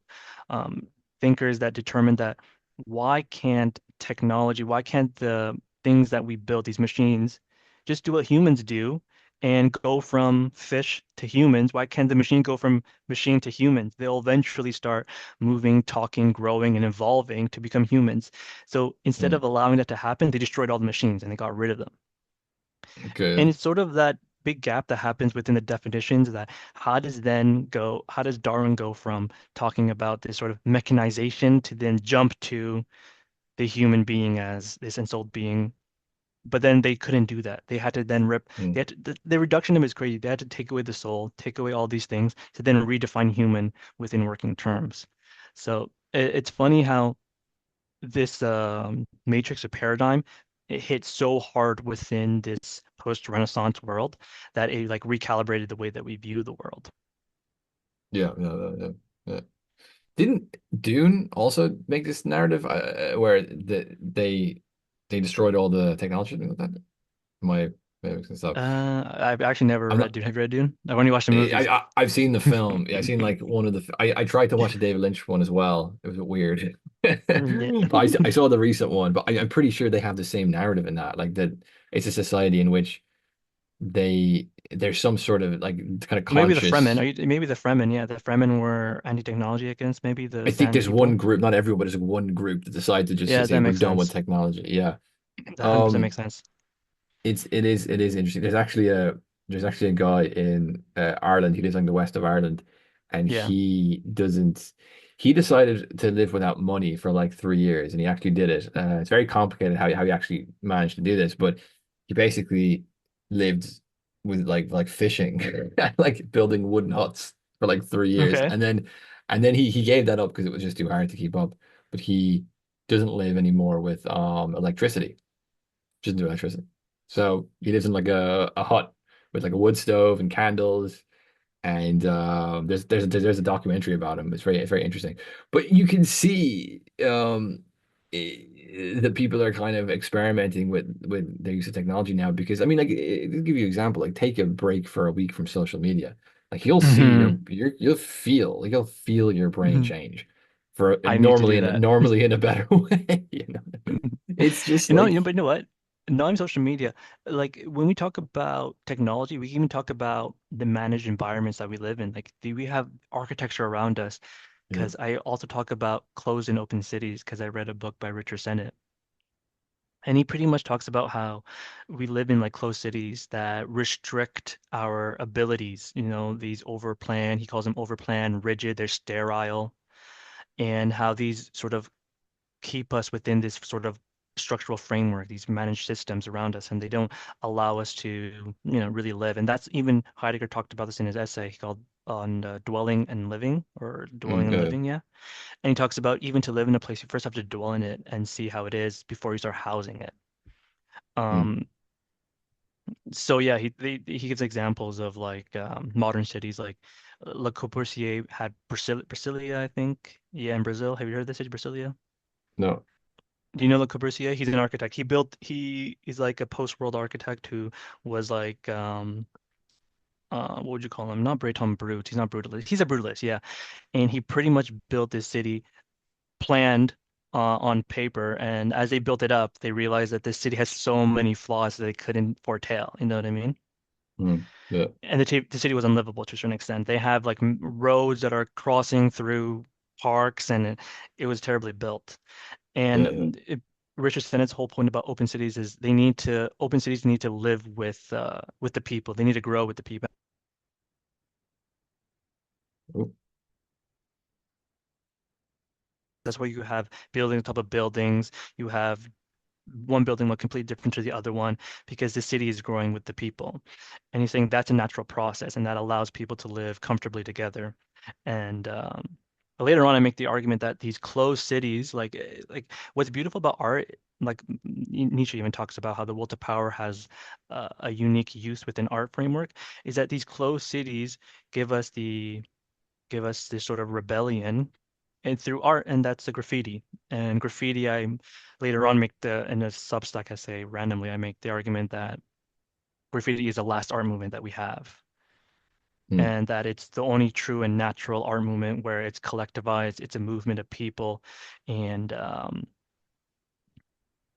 um, thinkers that determined that why can't the things that we built, these machines, just do what humans do and go from fish to humans? Why can't the machine go from machine to humans? They'll eventually start moving, talking, growing, and evolving to become humans. So instead Mm. of allowing that to happen, they destroyed all the machines and they got rid of them. Okay. And it's sort of that big gap that happens within the definitions that how does Darwin go from talking about this sort of mechanization to then jump to the human being as this ensouled being? But then they couldn't do that. They had to then Mm. the reductionism is crazy. They had to take away the soul, take away all these things to then redefine human within working terms. So it's funny how this matrix of paradigm, it hit so hard within this post-Renaissance world that it like recalibrated the way that we view the world. Yeah, yeah, yeah, yeah. Yeah. Didn't Dune also make this narrative where they destroyed all the technology thing like that? Am I maybe mixing this up? I've actually never I'm read not. Dune. Have you read Dune? I've only watched the movies. I've seen the film. Yeah, I've seen like one of the. I tried to watch the David Lynch one as well. It was weird. Yeah. But I saw the recent one, but I'm pretty sure they have the same narrative in that. Like that, it's a society in which there's some sort of like kind of Well, maybe the Fremen. conscious. Maybe the Fremen, yeah. The Fremen were anti-technology against maybe the I think Sand there's one people. group, not everyone, but there's one group that decided to just Yeah, say that we're makes done with sense. technology. Yeah. That 100% Um, makes sense. it is interesting. There's actually a guy in Ireland. He lives on the west of Ireland, and Yeah. he doesn't. He decided to live without money for like 3 years, and he actually did it. It's very complicated how he actually managed to do this, but he basically lived with like fishing, like building wooden huts for like 3 years, Okay. and then he gave that up because it was just too hard to keep up. But he doesn't live anymore with electricity, just do electricity. So he lives in like a hut with like a wood stove and candles. And there's a documentary about him. It's very interesting. But you can see that people are kind of experimenting with their use of technology now because I mean like to give you an example, like take a break for a week from social media. Like you'll see Hmm. you'll feel your brain Hmm. change for I need to normally do in that. normally in a better way. It's just But like you know what? Not in social media. Like when we talk about technology, we can even talk about the managed environments that we live in. Like, do we have architecture around us? yeah. Because I also talk about closed and open cities because I read a book by Richard Sennett. And he pretty much talks about how we live in like closed cities that restrict our abilities. These overplan, he calls them overplan, rigid, they're sterile, and how these sort of keep us within this sort of structural framework, these managed systems around us, and they don't allow us to, really live. And that's even Heidegger talked about this in his essay called on dwelling and living, or dwelling and Yeah. living, yeah. And he talks about even to live in a place, you first have to dwell in it and see how it is before you start housing it. Mm. Um, so yeah, he gives examples of like modern cities like Le Corbusier had Brasilia, I think. Yeah, in Brazil. Have you heard of this city, Brasilia? No. Do you know Le Corbusier? He's an architect. He's like a post-world architect who was like what would you call him? Not Breton Brute. He's not brutalist. He's a brutalist, yeah. And he pretty much built this city planned on paper, and as they built it up, they realized that this city has so many flaws that they couldn't foretell. You know what I mean? Mm. Yeah. And the city was unlivable to a certain extent. They have like roads that are crossing through parks, and it was terribly built. Yeah. Yeah. And Richard Sennett's whole point about open cities is open cities need to live with the people. They need to grow with the people. Oh. That's why you have buildings on top of buildings. You have one building look completely different to the other one because the city is growing with the people. And he's saying that's a natural process and that allows people to live comfortably together. And later on, I make the argument that these closed cities, like what's beautiful about art, like Nietzsche even talks about how the will to power has a unique use within art framework, is that these closed cities give us the give us this sort of rebellion and through art, and that's the graffiti. And graffiti, I later on make the in a Substack essay randomly, I make the argument that graffiti is the last art movement that we have, Mm. and that it's the only true and natural art movement where it's collectivized, it's a movement of people, and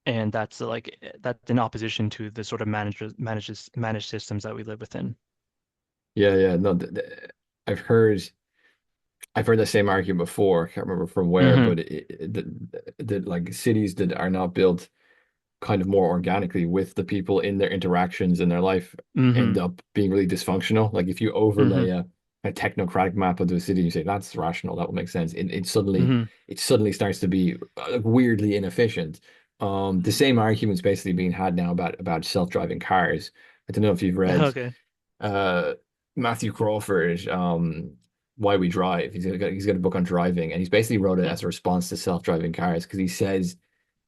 that's in opposition to the sort of managed systems that we live within. Yeah. Yeah. No, I've heard the same argument before. I can't remember from where, Hmm. but like cities that are not built kind of more organically with the people in their interactions in their life end Hmm. up being really dysfunctional. Like if you overlay Hmm. a technocratic map onto a city, you say that's rational, that will make sense. It suddenly Hmm. it suddenly starts to be weirdly inefficient. The same argument's basically being had now about self-driving cars. I don't know if you've read Okay. uh Matthew Crawford, Why We Drive. He's got a book on driving, and he's basically wrote it as a response to self-driving cars because he says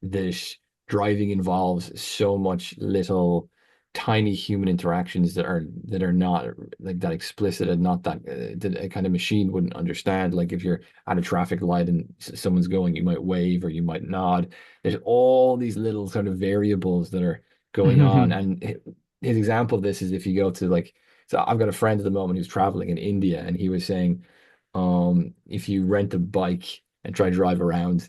that driving involves so much little tiny human interactions that are not like that explicit and not that a kind of machine wouldn't understand. Like if you're at a traffic light and someone's going, you might wave or you might nod. There's all these little sort of variables that are going on. Hmm. And his example of this is if you go to like, so I've got a friend at the moment who's traveling in India, and he was saying, if you rent a bike and try to drive around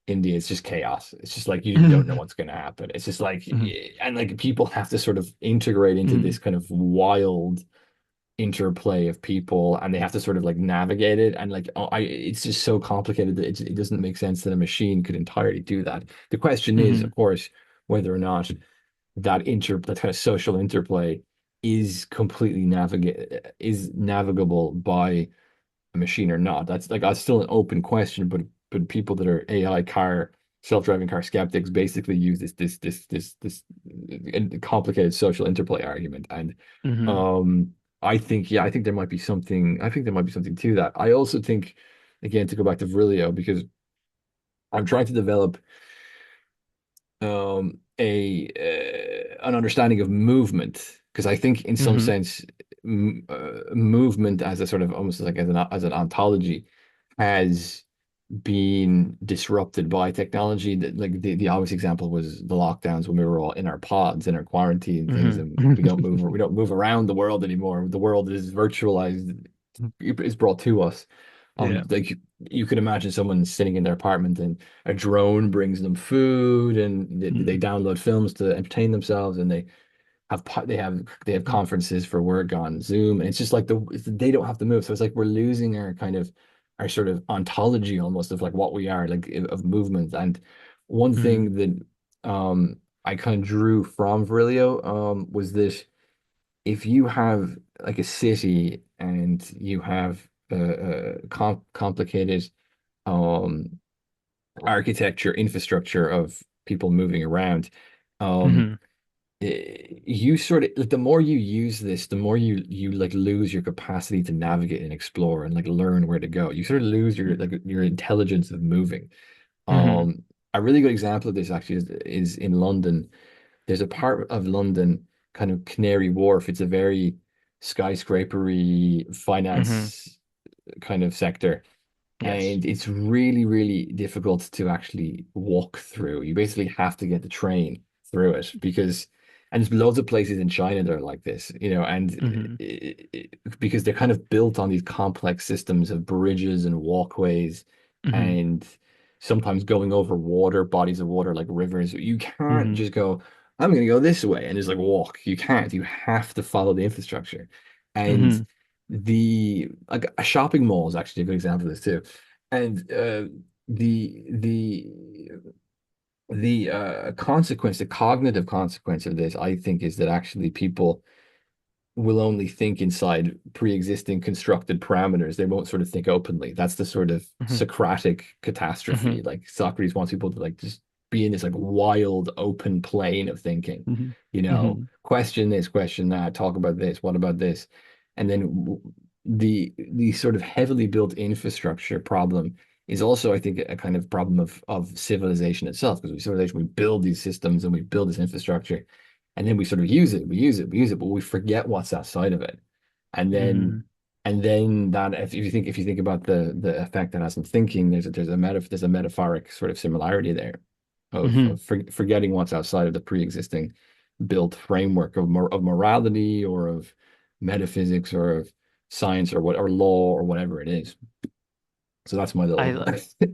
India, it's just chaos. It's just like you don't know Mhm. what's going to happen. It's just like, Mhm. and like people have to sort of integrate into this Mhm. kind of wild interplay of people, and they have to sort of like navigate it. And like, it's just so complicated that it doesn't make sense that a machine could entirely do that. The question is, Mhm. of course, whether or not that kind of social interplay is navigable by a machine or not. That's still an open question, but people that are AI car self-driving car skeptics basically use this complicated social interplay argument. And Mhm. um I think there might be something to that. I also think, again, to go back to Virilio, because I'm trying to develop a an understanding of movement, because I think in some Mhm. sense movement as a sort of almost like as an ontology has been disrupted by technology. That like the obvious example was the lockdowns when we were all in our pods, in our quarantine things, Mhm. and we don't move around the world anymore. The world is virtualized, is brought to us. Yeah. Like you could imagine someone sitting in their apartment and a drone brings them food, and they Mhm. download films to entertain themselves, and they have Mhm. conferences for work on Zoom, and it's just like they don't have to move. So it's like we're losing our kind of our sort of ontology almost of like what we are, like of movement. And one Mhm. thing that I kind of drew from Virilio was that if you have like a city and you have a complicated um architecture infrastructure of people moving around, um Mhm. you sort of like the more you use this, the more you like lose your capacity to navigate and explore and like learn where to go. You sort of lose your like your intelligence of moving. Mhm. A really good example of this actually is in London. There's a part of London, kind of Canary Wharf. It's a very skyscrapery Mhm. finance kind of sector, Yes. and it's really, really difficult to actually walk through. You basically have to get the train through it, and there's loads of places in China that are like this, and Mhm. because they're kind of built on these complex systems of bridges and walkways, Mhm. and sometimes going over water, bodies of water like rivers. You can't Mhm. just go, I'm going to go this way and just like walk. You can't. You have to follow the infrastructure. And Mhm. the like a shopping mall is actually a good example of this too. And the the the cognitive consequence of this, I think, is that actually people will only think inside pre-existing constructed parameters. They won't sort of think openly. That's the sort of Mhm. Socratic Mhm. catastrophe. Like Socrates wants people to like just be in this like wild open plane of thinking, Mhm. Mhm. question this, question that, talk about this, what about this? And then the sort of heavily built infrastructure problem is also, I think, a kind of problem of civilization itself, because we build these systems and we build this infrastructure, and then we sort of use it, but we forget what's outside of it. And then Mhm. that if you think about the effect that has on thinking, there's a metaphoric sort of similarity there Mhm. of forgetting what's outside of the pre-existing built framework of morality or of metaphysics or of science or what or law or whatever it is. So that's my I little No, no,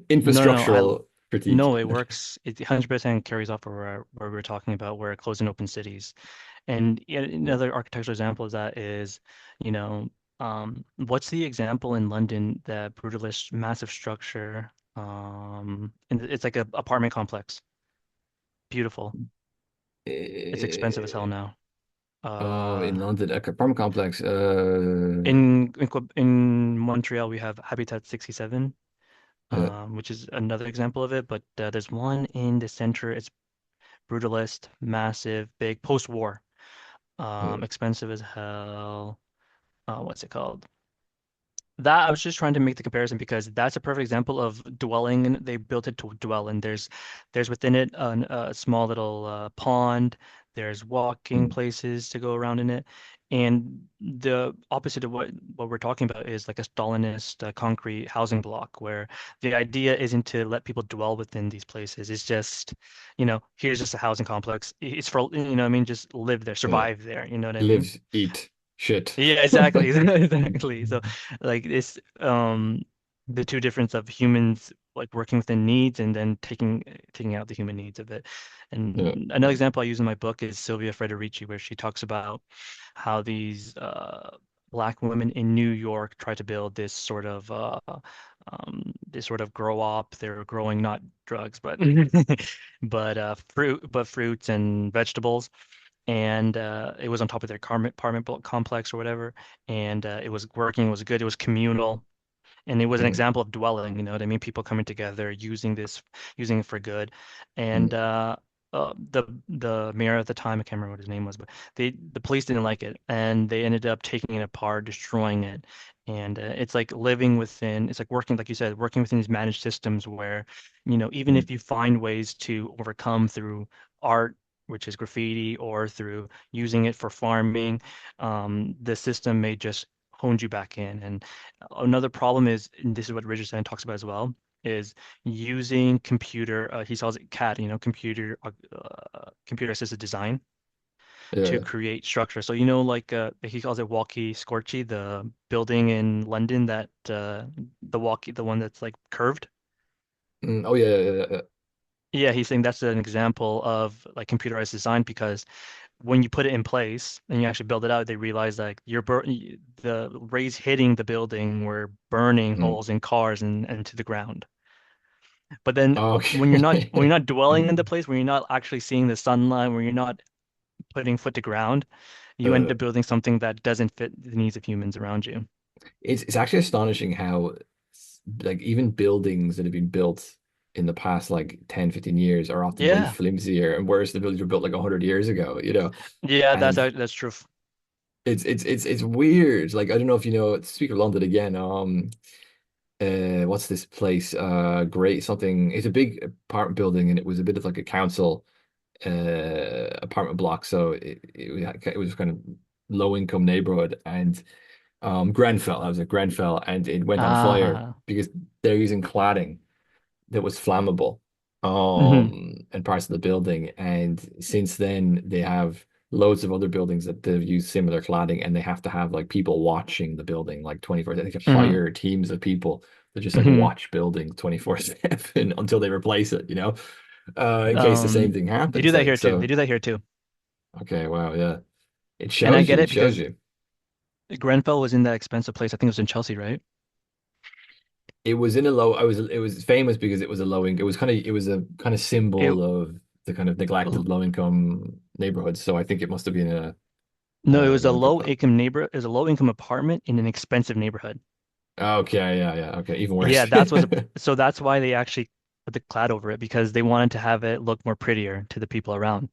infrastructural critique. no, it works. It 100% carries off of where we're talking about, where closed and open cities. And yeah, another architectural example of that is, you know, what's the example in London, that brutalist massive structure? And it's like a apartment complex. Beautiful. It's expensive as hell now. In Uh, London, a apartment complex. in Montreal, we have Habitat 67, Uh, which is another example of it. But there's one in the center. It's brutalist, massive, big, post-war, uh, expensive as hell. What's it called? That I was just trying to make the comparison because that's a perfect example of dwelling. They built it to dwell in. There's within it a small little pond. There's walking mm, places to go around in it. And the opposite of what we're talking about is like a Stalinist concrete housing block, where the idea isn't to let people dwell within these places. It's just, here's just a housing complex. It's for, what I mean, just live there, uh, survive there. You know what I mean? lives, eat, shit. Yeah, exactly. Exactly. So like this the two difference of humans like working within needs and then taking out the human needs of it. Yeah. And another example I use in my book is Sylvia Federici, where she talks about how these black women in New York try to build this sort of grow up. They're growing not drugs, but fruits and vegetables. And it was on top of their apartment complex or whatever. And it was working, it was good, it was communal. And it was an Mm, example of dwelling, you know what I mean? People coming together, using it for good. And mm, the mayor at the time, I can't remember what his name was, but the police didn't like it, and they ended up taking it apart, destroying it. And it's like living within, it's like working, like you said, working within these managed systems where, even mm, if you find ways to overcome through art, which is graffiti, or through using it for farming, the system may just hone you back in. And another problem is, and this is what Richardson talks about as well, is using he calls it CAD, computer assisted design to yeah. create structure. So, like he calls it walkie scorchy, the building in London the one that's like curved. Mm, oh yeah, yeah, yeah, yeah. Yeah, he's saying that's an example of like computerized design because when you put it in place and you actually build it out, they realize that the rays hitting the building were burning Mm. holes in cars and to the ground. But then when you're Okay. not dwelling in the place, when you're not actually seeing the sunlight, when you're not putting foot to ground, you end Uh, up building something that doesn't fit the needs of humans around you. it's actually astonishing how like even buildings that have been built in the past like 10, 15 years are often way Yeah. flimsier and whereas the buildings were built like 100 years ago, you know. Yeah, And that's true. it's weird. Like I don't know if you know, speak of London again, what's this place? Great something. It's a big apartment building and it was a bit of like a council apartment block. So it was kind of low income neighborhood and Grenfell. I was at Grenfell, and it went on fire Ah. because they're using cladding that was flammable, Hmm. and parts of the building. And since then, they have loads of other buildings that they've used similar cladding, and they have to have like people watching the building like 24. They can Hmm. hire teams of people that just like Hmm. watch buildings 24/7 until they replace it, you know, in case the same thing They do happens. that Like here too. They so. do that here too. Okay, wow, yeah. It And I shows you. get It it shows because you. Grenfell was in that expensive place. I think it was in Chelsea, right? It was in a low. I was. It was famous because it was a low income. It was kind of. It was a kind of It symbol of the kind of neglected low income neighborhoods. So I think it must have been No, it was a one of low the. income neighbor. It was a low income apartment in an expensive neighborhood. Okay, yeah, yeah. Okay, even Yeah, worse. so that's why they actually put the clad over it because they wanted to have it look more prettier to the people around.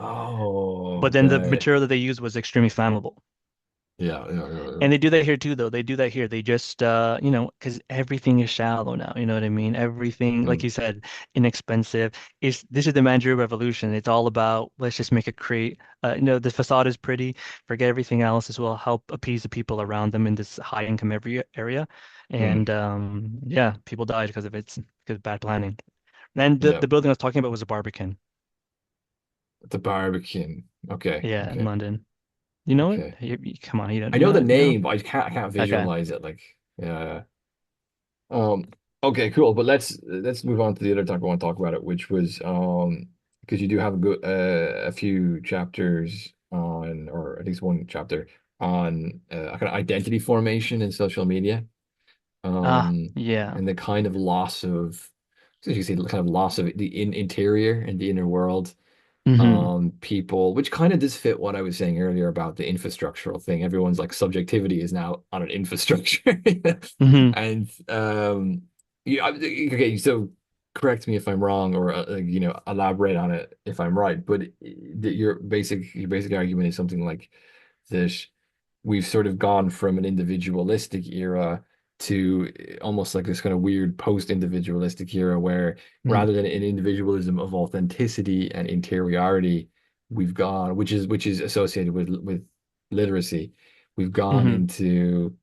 Oh, But then the okay. material that they used was extremely flammable. Yeah, yeah, yeah, yeah. And they do that here too, though. They do that here. They just, because everything is shallow now. You know what I mean? Everything, like Mm, you said, inexpensive. This is the managerial revolution. It's all about let's just make it create. The facade is pretty. Forget everything else as well. Help appease the people around them in this high income every area. mm, And yeah, people died because of it, because of bad planning. And the yeah. the building I was talking about was a Barbican. The Barbican. Okay, Yeah, in okay, London. You know it? okay. Come on, you don't I you know know the it? No? name, but I can't Okay. visualize it. Like, yeah. Um, okay, cool. But let's move on to the other topic I want to talk about it, which was because you do have a few chapters on, or at least one chapter on kind of identity formation in social media, Ah, um, yeah. and the kind of loss of, as you say, the kind of loss of the interior and the inner world Hmm. people, which kind of does fit what I was saying earlier about the infrastructural thing. Everyone's like subjectivity is now on an infrastructure. Hmm. And yeah, okay, so correct me if I'm wrong or elaborate on it if I'm right, but your basic argument is something like that we've sort of gone from an individualistic era to almost like this kind of weird post-individualistic era where rather than an individualism of authenticity and interiority, we've gone, which is associated with literacy, we've gone Hmm. into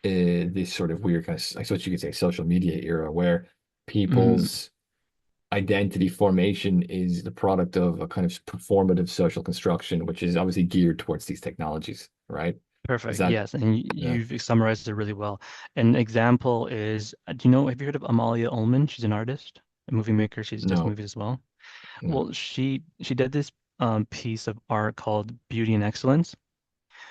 this sort of weird kind of, I suppose you could say, social media era where Hmm. people's identity formation is the product of a kind of performative social construction, which is obviously geared towards these technologies, right? Is Perfect. that Yes, and yeah? you've summarized it really well. An example is, do you know, have you heard of Amalia Ullman? She's an artist, a movie maker. She does No, movies as well. no. Well, she did this piece of art called Beauty and Excellence,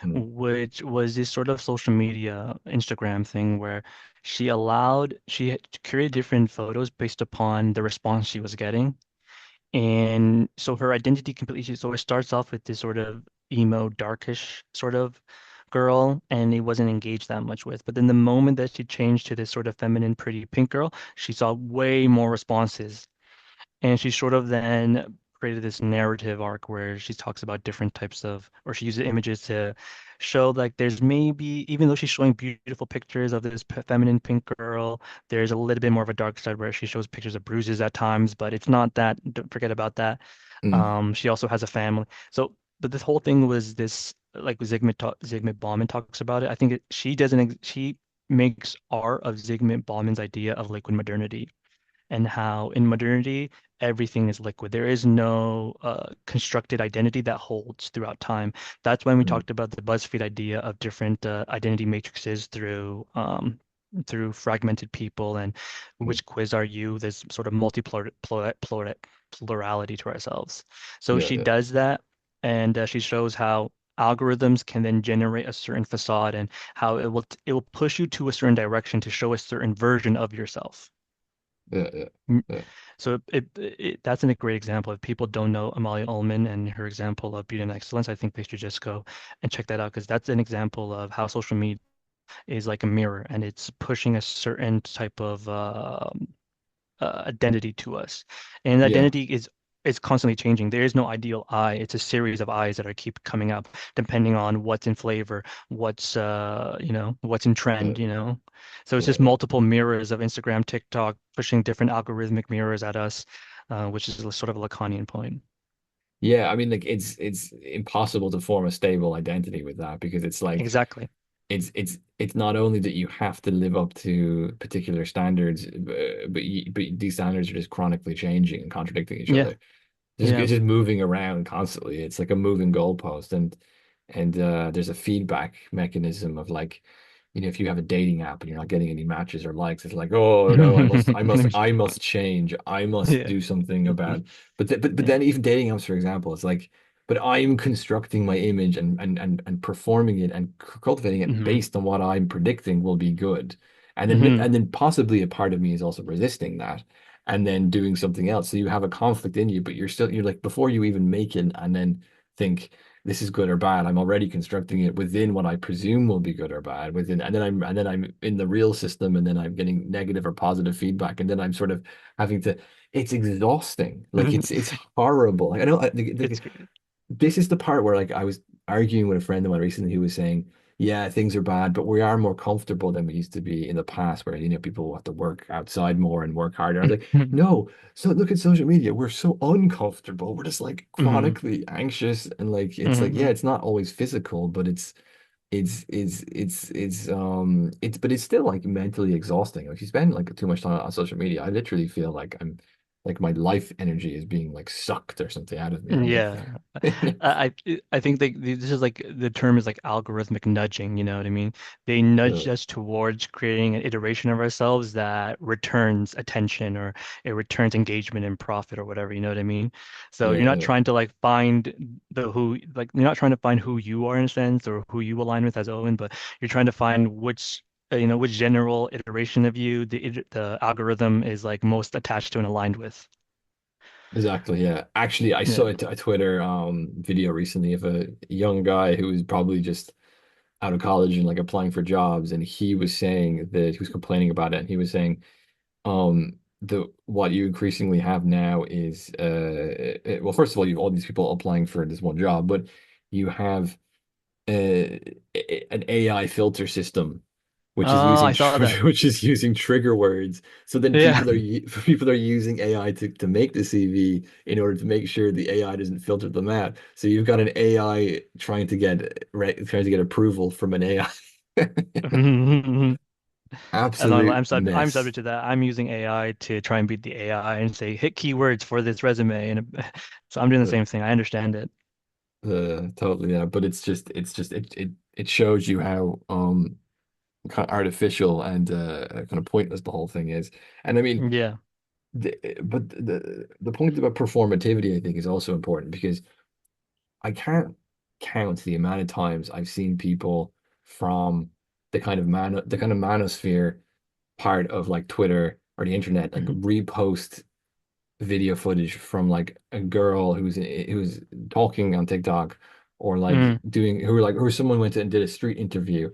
Mm, which was this sort of social media Instagram thing where she had curated different photos based upon the response she was getting. And so her identity completely, so it starts off with this sort of emo, darkish sort of girl, and it wasn't engaged that much with. But then the moment that she changed to this sort of feminine, pretty pink girl, she saw way more responses. And she sort of then created this narrative arc where she talks about different types of, or she uses images to show like there's maybe, even though she's showing beautiful pictures of this feminine pink girl, there's a little bit more of a dark side where she shows pictures of bruises at times, but it's not that, don't forget about that. mm, She also has a family. So, but this whole thing was this, like Zygmunt Bauman talks about it. I think she doesn't, she makes art of Zygmunt Bauman's idea of liquid modernity and how in modernity everything is liquid. There is no constructed identity that holds throughout time. That's when we mm, talked about the BuzzFeed idea of different identity matrices through fragmented people and mm. which quiz are you? There's sort of plurality to ourselves. So Yeah, she yeah, does that, and she shows how algorithms can then generate a certain facade and how it will push you to a certain direction to show a certain version of yourself. yeah, yeah, yeah. So that's a great example. If people don't know Amalia Ullman and her example of beauty and excellence, I think they should just go and check that out because that's an example of how social media is like a mirror and it's pushing a certain type of identity to us. And Yeah. identity is constantly changing. There is no ideal I. It's a series of I's that are keep coming up depending on what's in flavor, what's in Yeah, trend. So it's yeah, just yeah. multiple mirrors of Instagram, TikTok pushing different algorithmic mirrors at us, which is sort of a Lacanian point. Yeah, I mean, like it's impossible to form a stable identity with that because it's like Exactly. it's not only that you have to live up to particular standards, but these standards are just chronically changing and contradicting each Yeah. other. Yeah. It's just moving around constantly. It's like a moving goalpost, and there's a feedback mechanism of like, if you have a dating app and you're not getting any matches or likes, it's like, oh no, I must change. I must Yeah. do something about. But Yeah. then even dating apps, for example, it's like, but I'm constructing my image and performing it and cultivating it Hmm. based on what I'm predicting will be good. Hmm. And then possibly a part of me is also resisting that and then doing something else. So you have a conflict in you, but you're like before you even make it and then think this is good or bad, I'm already constructing it within what I presume will be good or bad within, and then I'm in the real system, and then I'm getting negative or positive feedback, and then I'm sort of having to. It's exhausting. Like it's horrible. Like I know It's great. this is the part where like I was arguing with a friend of mine recently who was saying, yeah, things are bad, but we are more comfortable than we used to be in the past where, people have to work outside more and work harder. I was like, no, so look at social media. We're so uncomfortable. We're just like Hmm. chronically anxious and like it's like, yeah, Hmm. it's not always physical, but it's but it's still like mentally exhausting. Like if you spend like too much time on social media, I literally feel like I'm like my life energy is being like sucked or something out of me. I'm like Yeah. I think this is like the term is like algorithmic nudging, you know what I mean? They nudge uh, us towards creating an iteration of ourselves that returns attention or it returns engagement and profit or whatever, you know what I mean? So yeah, you're not yeah. trying to like find the who like you're not trying to find who you are in a sense or who you align with as Owen, but you're trying to find which general iteration of you the algorithm is like most attached to and aligned with. Exactly, yeah. Actually, I saw Yeah. a Twitter video recently of a young guy who was probably just out of college and like applying for jobs, and he was saying that he was complaining about it, and he was saying the what you increasingly have now is well, first of all, you have all these people applying for this one job, but you have an AI filter system which is Oh, using I saw that. which is using trigger words. So then Yeah. people are using AI to make the CV in order to make sure the AI doesn't filter them out. So you've got an AI trying to get approval from an AI. And Absolute I'm mess. subject to that. I'm using AI to try and beat the AI and say hit keywords for this resume, and so I'm doing the Uh, same thing. I understand it. Totally, yeah. But it shows you how kind of artificial and kind of pointless the whole thing is. And I mean, Yeah. the point about performativity, I think, is also important because I can't count the amount of times I've seen people from the kind of manosphere part of like Twitter or the internet like Hmm. repost video footage from like a girl who's talking on TikTok or like Mm. doing who were like or someone went and did a street interview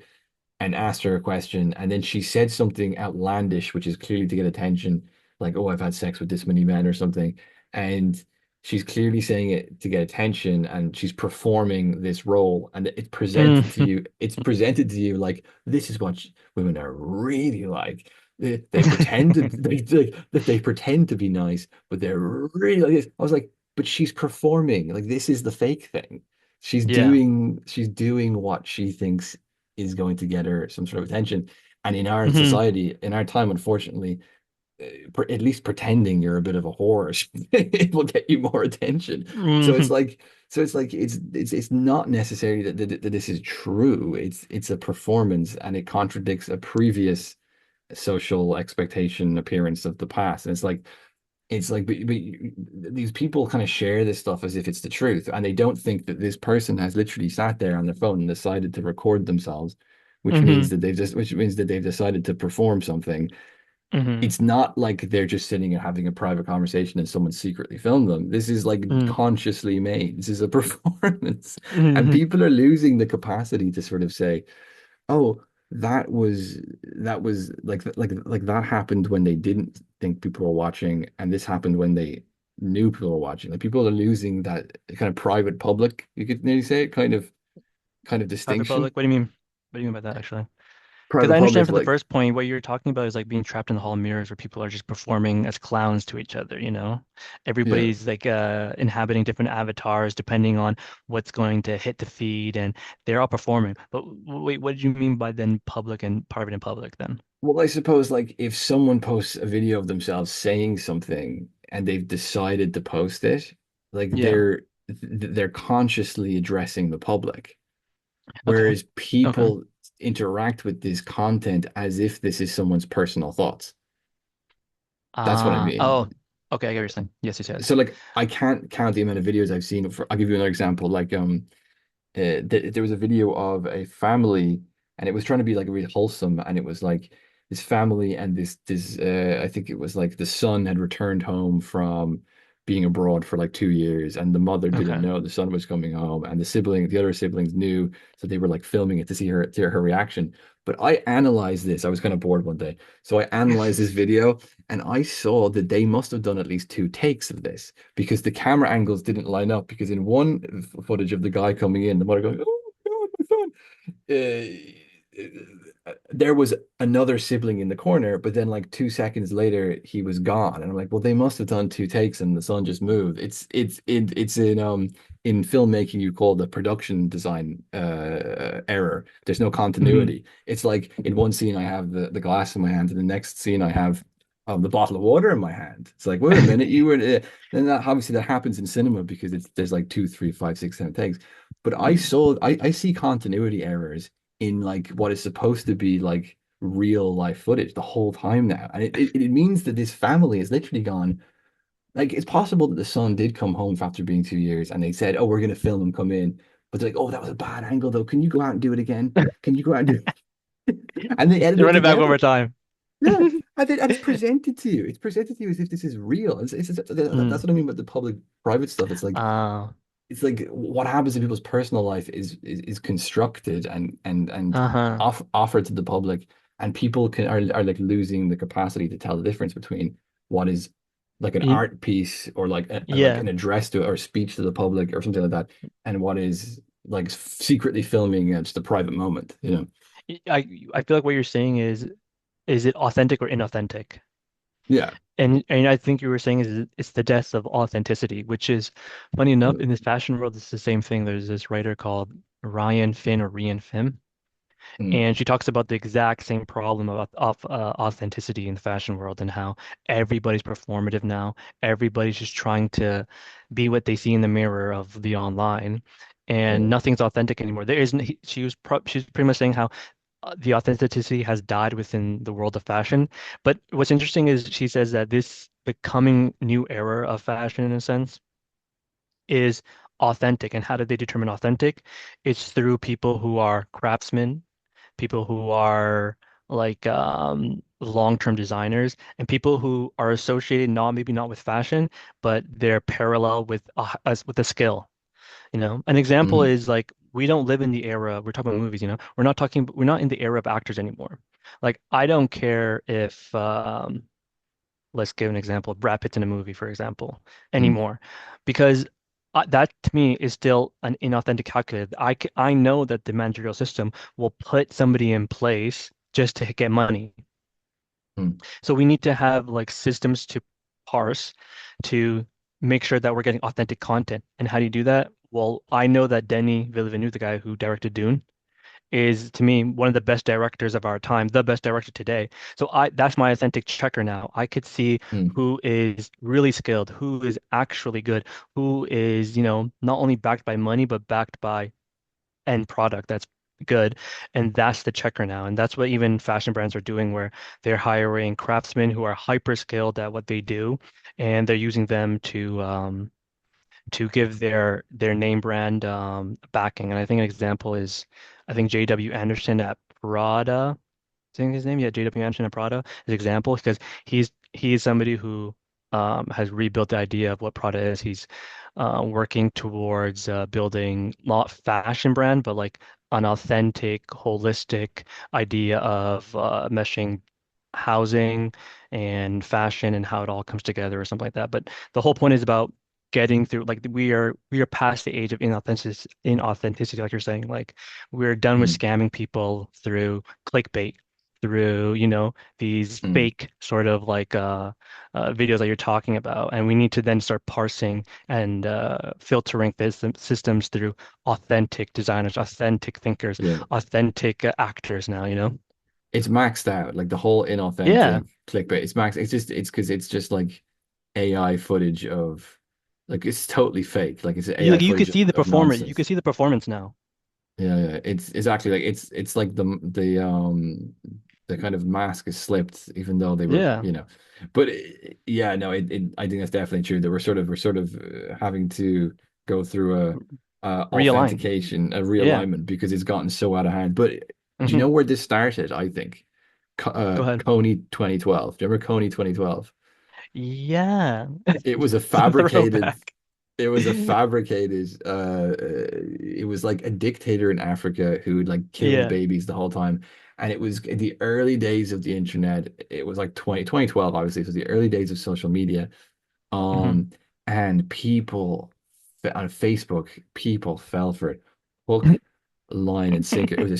and asked her a question, and then she said something outlandish, which is clearly to get attention, like, "Oh, I've had sex with this many men" or something, and she's clearly saying it to get attention, and she's performing this role, and it's presented to Mm. you. It's presented to you like this is what women are really like. They pretend to they pretend to be nice, but they're really like this. I was like, but she's performing. Like this is the fake thing. Yeah. She's doing what she thinks is going to get her some sort of attention. And in our Hmm. society, in our time, unfortunately, at least pretending you're a bit of a whore, it will get you more attention. So it's Hmm. like, it's not necessarily that this is true. It's a performance, and it contradicts a previous social expectation appearance of the past. And but these people kind of share this stuff as if it's the truth, and they don't think that this person has literally sat there on their phone and decided to record themselves, Hmm. which means that they've decided to perform something. Hmm. It's not like they're just sitting and having a private conversation and someone secretly filmed them. This is like Hmm. consciously made. This is a performance, and Hmm. people are losing the capacity to sort of say, oh, that was like that happened when they didn't think people were watching, and this happened when they knew people were watching. Like people are losing that kind of private public, you could nearly say, kind of Private distinction. public. What do you mean? What do you mean by that, actually? Because Private I understand public, for the like first point, what you're talking about is like being trapped in the hall of mirrors where people are just performing as clowns to each other, you know? yeah. Everybody's like inhabiting different avatars depending on what's going to hit the feed and they're all performing. But wait, what did you mean by then public and private and public then? Well, I suppose like if someone posts a video of themselves saying something and they've decided to post it, like Yeah. they're consciously addressing the public. Okay. Whereas Okay. people interact with this content as if this is someone's personal thoughts. That's what I Oh, mean. okay, I get what you're saying. Yes, yes, yes. So like I can't count the amount of videos I've seen for, I'll give you another example. Like there was a video of a family, and it was trying to be like really wholesome, and it was like this family and this I think it was like the son had returned home from being abroad for like 2 years, and the mother didn't Okay. know the son was coming home, and the other siblings knew, so they were like filming it to see her reaction. But I analyzed this. I was kind of bored one day, so I analyzed this video, and I saw that they must have done at least 2 takes of this because the camera angles didn't line up. Because in one footage of the guy coming in, the mother going, "Oh God, my son," there was another sibling in the corner, but then like 2 seconds later, he was gone, and I'm like, well, they must have done 2 takes, and the son just moved. It's in filmmaking you call the production design error. There's no Hmm. continuity. It's like in one scene I have the glass in my hand, and the next scene I have the bottle of water in my hand. It's like, wait a minute, you were then that obviously that happens in cinema because there's like two, three, five, six, seven takes. But I see continuity errors in like what is supposed to be like real life footage the whole time now. And it means that this family is literally gone. Like it's possible that the son did come home after being 2 years and they said, oh, we're gonna film him come in. But they're like, oh, that was a bad angle though. Can you go out and do it again? Can you go out and do it? And they edit They it run it back together. over time. Yeah, and it's presented to you. It's presented to you as if this is real. That's Mm. what I mean about the public-private stuff. Uh, It's like what happens in people's personal life is constructed and uh-huh. offered to the public, and people are like losing the capacity to tell the difference between what is like an Y- art piece or like like Yeah. an address to or speech to the public or something like that, and what is like secretly filming just a private moment, you know? I feel like what you're saying is it authentic or inauthentic? Yeah. And I think you were saying is it's the death of authenticity, which is funny enough in this fashion world, it's the same thing. There's this writer called Ryan Finn or Rian Finn, Mm. and she talks about the exact same problem of authenticity in the fashion world and how everybody's performative now. Everybody's just trying to be what they see in the mirror of the online. and Yeah. nothing's authentic anymore. There isn't. She's pretty much saying how the authenticity has died within the world of fashion. But what's interesting is she says that this becoming new era of fashion, in a sense, is authentic. And how do they determine authentic? It's through people who are craftsmen, people who are like long-term designers, and people who are associated not maybe not with fashion, but they're parallel with us with a skill. An example Hmm. is like we don't live in the era, we're talking about movies, we're not in the era of actors anymore. Like I don't care if let's give an example of Brad Pitt's in a movie, for example, Hmm. anymore, because that to me is still an inauthentic calculator. I know that the managerial system will put somebody in place just to get money. Hmm. So we need to have like systems to parse to make sure that we're getting authentic content. And how do you do that? Well, I know that Denis Villeneuve, the guy who directed Dune, is to me one of the best directors of our time, the best director today. So I that's my authentic checker now. I could see Hmm. who is really skilled, who is actually good, who is, not only backed by money, but backed by end product that's good. And that's the checker now. And that's what even fashion brands are doing, where they're hiring craftsmen who are hyper skilled at what they do, and they're using them to give their name brand backing. And I think an example is I think J.W. Anderson at Prada. I think his name, yeah, J.W. Anderson at Prada is example because he's somebody who has rebuilt the idea of what Prada is. He's working towards building not fashion brand, but like an authentic, holistic idea of meshing housing and fashion and how it all comes together or something like that. But the whole point is about getting through like we are past the age of inauthenticity, like you're saying. Like we're done with Hmm. scamming people through clickbait, through these Hmm. fake sort of like videos that you're talking about, and we need to then start parsing and filtering this systems through authentic designers, authentic thinkers, Yeah. authentic actors now, It's maxed out. Like the whole Yeah. inauthentic clickbait. It's maxed. It's because it's just like AI footage of like it's totally fake. Like it's AI You footage could see the of performance. You could nonsense. see the performance now. Yeah, yeah. It's exactly like it's like the kind of mask is slipped, even though they were, Yeah. But yeah, no, it I think that's definitely true. That we're sort of having to go through a Realign. authentication, a Yeah. realignment because it's gotten so out of hand. But do you Hmm. know where this started? I think Go ahead. Coney 2012. Do you remember Coney 2012? Yeah. It was a It's a fabricated throwback. it was a fabricated it was like a dictator in Africa who would like kill Yeah. babies the whole time. And it was in the early days of the internet. It was like 2012, obviously. It was the early days of social media. Hmm. Um, and people on Facebook, people fell for it. Hook, line, and sinker. It was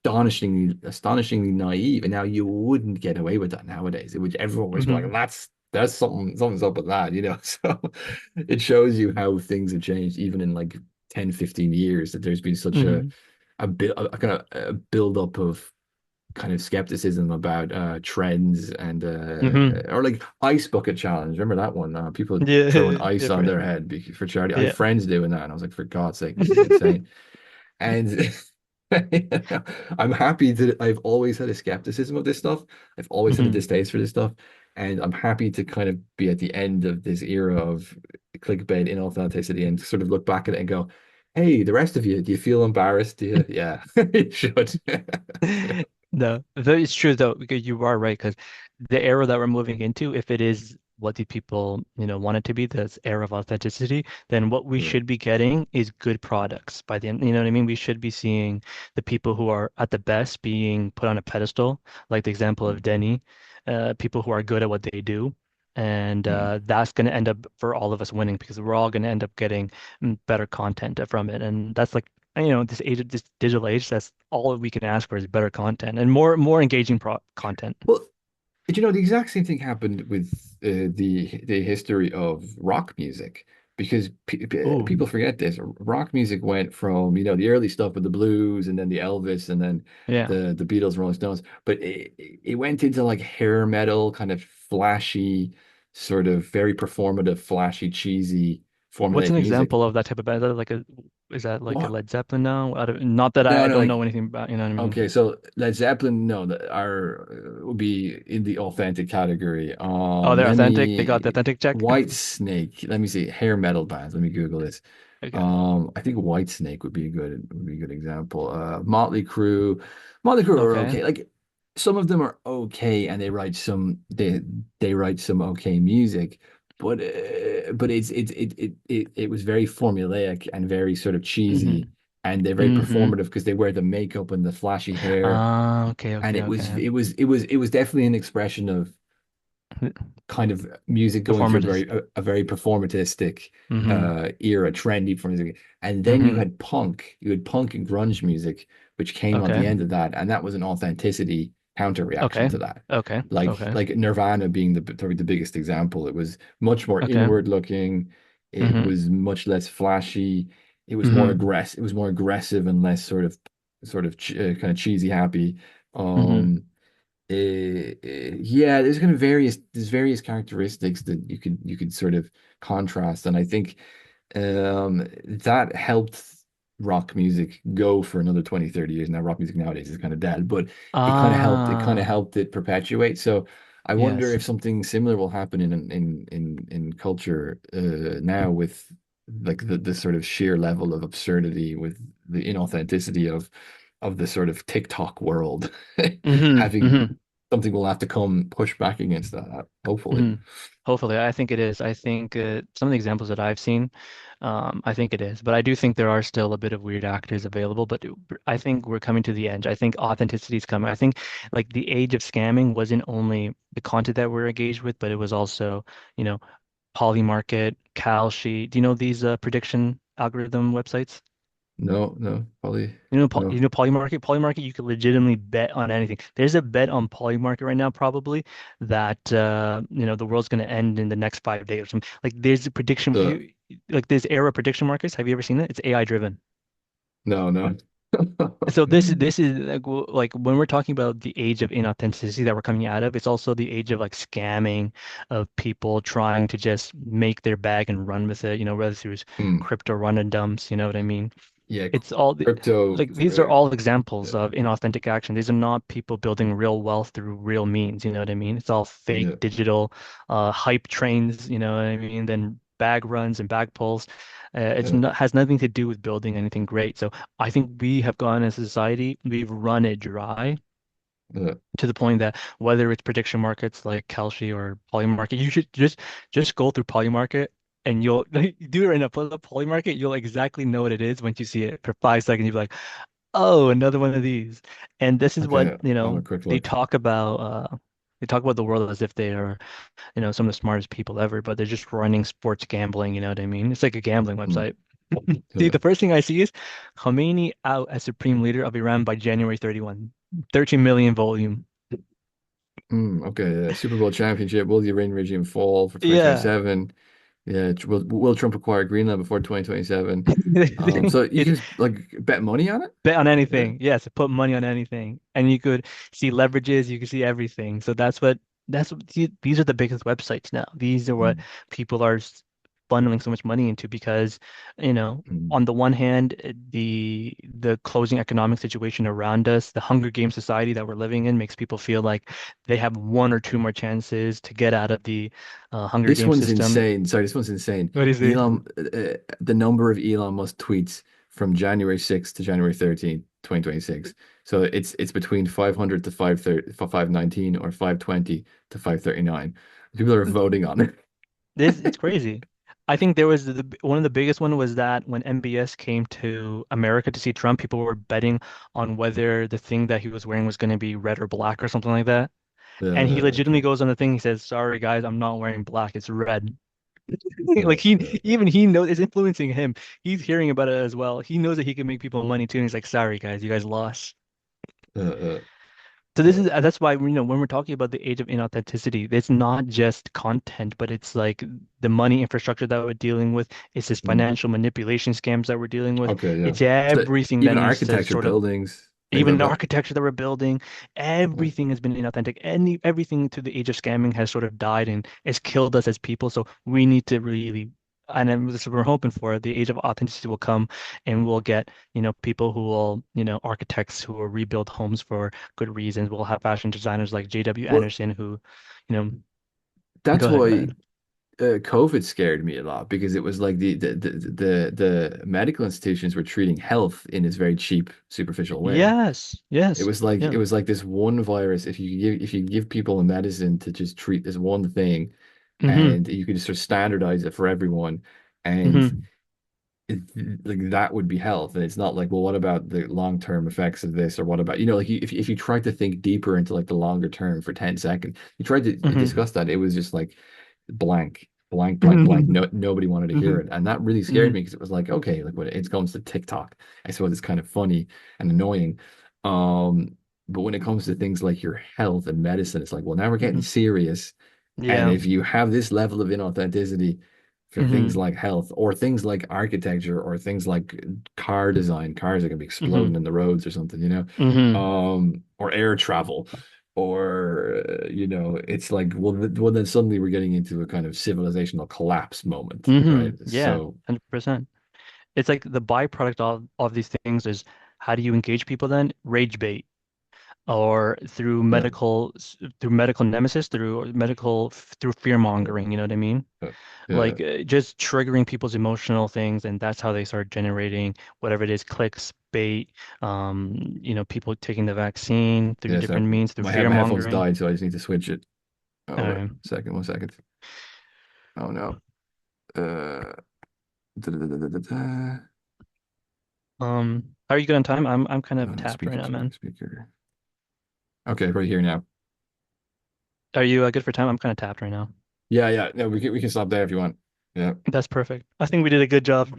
astonishingly naive. And now you wouldn't get away with that nowadays. It would everyone was like, Hmm. that's something's up with that. So it shows you how things have changed, even in like 10, 15 years, that there's been such Hmm. a kind of a build up of kind of skepticism about trends and Hmm. or like ice bucket challenge. Remember that one? People throwing Yeah. ice on their Different. head for charity. I have Yeah. friends doing that, and I was like, for God's sake, this is insane. And I'm happy that I've always had a skepticism of this stuff. I've always had a Hmm. distaste for this stuff. And I'm happy to kind of be at the end of this era of clickbait, inauthenticity, and sort of look back at it and go, hey, the rest of you, do you feel embarrassed? Do you? Yeah, you should. No, it's true though, because you are right. Because the era that we're moving into, if it is what the people, want it to be, this era of authenticity, then what we Yeah. should be getting is good products by the end. You know what I mean? We should be seeing the people who are at the best being put on a pedestal, like the example of Mm, Denny, people who are good at what they do. And mm. that's going to end up for all of us winning because we're all going to end up getting better content from it. And that's like this age of this digital age, that's all we can ask for is better content and more engaging pro content. Well, the exact same thing happened with the history of rock music because Ooh, people forget this. Rock music went from the early stuff with the blues and then the Elvis and then yeah. the Beatles and Rolling Stones, but it went into like hair metal, kind of flashy, sort of very performative, flashy, cheesy, What's an formulaic music. example of that type of band? Is that like Is that like a What? Led Zeppelin now? Not that No, I no, don't know like anything about, you know what I mean? okay, so Led Zeppelin, no, that are would be in the authentic category. Oh, they're Let authentic. They got the me authentic check. White Snake. Let me see hair metal bands. Let me Google this. Okay. I think White Snake would be a good example. Motley Crue are Okay. okay. Like some of them are okay, and they write some okay music, but it was very formulaic and very sort of cheesy, Mm-hmm. and they're very Mm-hmm. performative because they wear the makeup and the flashy hair, Ah, okay, and okay, okay. it was definitely an expression of kind of music going through Performative. a very performatistic Mm-hmm. era, trendy for music. And then Mm-hmm. you had punk and grunge music, which came on Okay. the end of that, and that was an authenticity counter reaction Okay. to that. Okay. Okay. Like Nirvana being probably the biggest example. It was much more Okay. inward looking. It Mm-hmm. was much less flashy. It was more Mm-hmm. aggressive. It was more aggressive and less sort of kind of cheesy happy. Mm-hmm. Um, yeah, there's kind of there's various characteristics that you could sort of contrast, and I think that helped rock music go for another 20, 30 years. Now rock music nowadays is kind of dead, but it kind of Ah, helped it perpetuate. So I wonder yes. if something similar will happen in culture now with like the sort of sheer level of absurdity with the inauthenticity of the sort of TikTok world Mm-hmm. having Mm-hmm. something will have to come push back against that, hopefully. Hmm. Hopefully, I think it is. I think some of the examples that I've seen, I think it is. But I do think there are still a bit of weird actors available. I think we're coming to the end. I think authenticity is coming. I think like the age of scamming wasn't only the content that we're engaged with, but it was also, you know, Polymarket, Kalshi. Do you know these prediction algorithm websites? No, no, probably You no. know Polymarket? Polymarket, you could legitimately bet on anything. There's a bet on Polymarket right now, probably that the world's going to end in the next 5 days or something. Like there's a prediction, The like there's era prediction markets. Have you ever seen it? It's AI driven. no, no. So this is like like when we're talking about the age of inauthenticity that we're coming out of, it's also the age of like scamming, of people trying to just make their bag and run with it. Whether through Hmm. crypto run and dumps. You know what I mean? Yeah, It's all crypto. like these are all examples Yeah, of inauthentic action. These are not people building real wealth through real means, you know what I mean? It's all fake yeah, digital hype trains, you know what I mean? Then bag runs and bag pulls. It's yeah, not has nothing to do with building anything great. So I think we have gone as a society, we've run it dry yeah. to the point that whether it's prediction markets like Kalshi or Polymarket, you should just go through Polymarket and you'll do it right now. Pull up Polymarket, you'll exactly know what it is once you see it for 5 seconds. You'll be like, oh, another one of these. And this is what, Okay, I'll have a quick they look. talk about. They talk about the world as if they are, some of the smartest people ever, but they're just running sports gambling. You know what I mean? It's like a gambling Hmm. website. See, Yeah. the first thing I see is Khomeini out as supreme leader of Iran by January 31. 13 million volume. Okay, Super Bowl championship. Will the Iranian regime fall for Yeah. 2027? Yeah, will Trump acquire Greenland before 2027? So you can like bet money on it? Bet on Yeah. anything. Yes, put money on anything. And you could see leverages, you can see everything. So these are the biggest websites now. These are what Mm, people are funneling so much money into because, mm. on the one hand, the closing economic situation around us, the Hunger Games society that we're living in makes people feel like they have one or two more chances to get out of the Hunger This Games one's system. insane. Sorry, this one's insane. What is it? The number of Elon Musk tweets from January 6th to January 13th, 2026. So it's between 500 to 530, 519 or 520 to 539. People are voting on it. It's crazy. I think there was one of the biggest one was that when MBS came to America to see Trump, people were betting on whether the thing that he was wearing was going to be red or black or something like that. And he legitimately Okay. goes on the thing. He says, "Sorry guys, I'm not wearing black. It's red." Uh, Like he uh, even he knows it's influencing him. He's hearing about it as well. He knows that he can make people money too. And he's like, "Sorry guys, you guys lost." uh, uh, So this uh, is that's why when we're talking about the age of inauthenticity, it's not just content, but it's like the money infrastructure that we're dealing with. It's this mm. financial manipulation scams that we're dealing with. Okay, yeah. It's So everything that even needs to architecture, sort of buildings, things even like the that. architecture that we're building, Yeah. everything has been inauthentic. Everything to the age of scamming has sort of died and has killed us as people. So we need to really and then this is what we're hoping for. The age of authenticity will come, and we'll get, people who will, architects who will rebuild homes for good reasons. We'll have fashion designers like J.W. Well, Anderson who, you know, go that's ahead, go why ahead. COVID scared me a lot because it was like the medical institutions were treating health in this very cheap, superficial way. Yes, It yes, was like yeah. this one virus. If you give people a medicine to just treat this one thing, Mm-hmm. and you could just sort of standardize it for everyone, and Mm-hmm. like that would be health. And it's not like, well, what about the long-term effects of this, or what about, like if you tried to think deeper into like the longer term for 10 seconds, you tried to Mm-hmm. discuss that, it was just like blank, blank, blank, blank. Mm-hmm. No, nobody wanted to hear Mm-hmm. it, and that really scared Mm-hmm. me because it was like, okay, like when it comes to TikTok, I suppose it's kind of funny and annoying. Um, but when it comes to things like your health and medicine, it's like, well, now we're getting Mm-hmm. serious. And Yeah. if you have this level of inauthenticity for things Mm-hmm. like health or things like architecture or things like car design, cars are going to be Mm-hmm. exploding in the roads or something, Mm-hmm. or air travel, or it's like, well, then suddenly we're getting into a kind of civilizational collapse moment, Mm-hmm. right? Yeah, So 100%. It's like the byproduct of these things is how do you engage people then? Rage bait. Or yeah, through medical nemesis, through fear uh, mongering, you know what I mean? uh, yeah, Like just triggering people's emotional things, and that's how they start generating whatever it is, clicks, bait, people taking the vaccine through yeah. So different means, through my fear headphones mongering. died, so I just need to switch it. Oh wait, Um, second, 1 second. Oh no. Uh, da, da, da, da, da, da. are you good on time? I'm kind of No, tapped right speaker, now, speaker, man. speaker. Okay, right here now. Are you good for time? I'm kind of tapped right now. Yeah, yeah. No, we can stop there if you want. Yeah. That's perfect. I think we did a good job.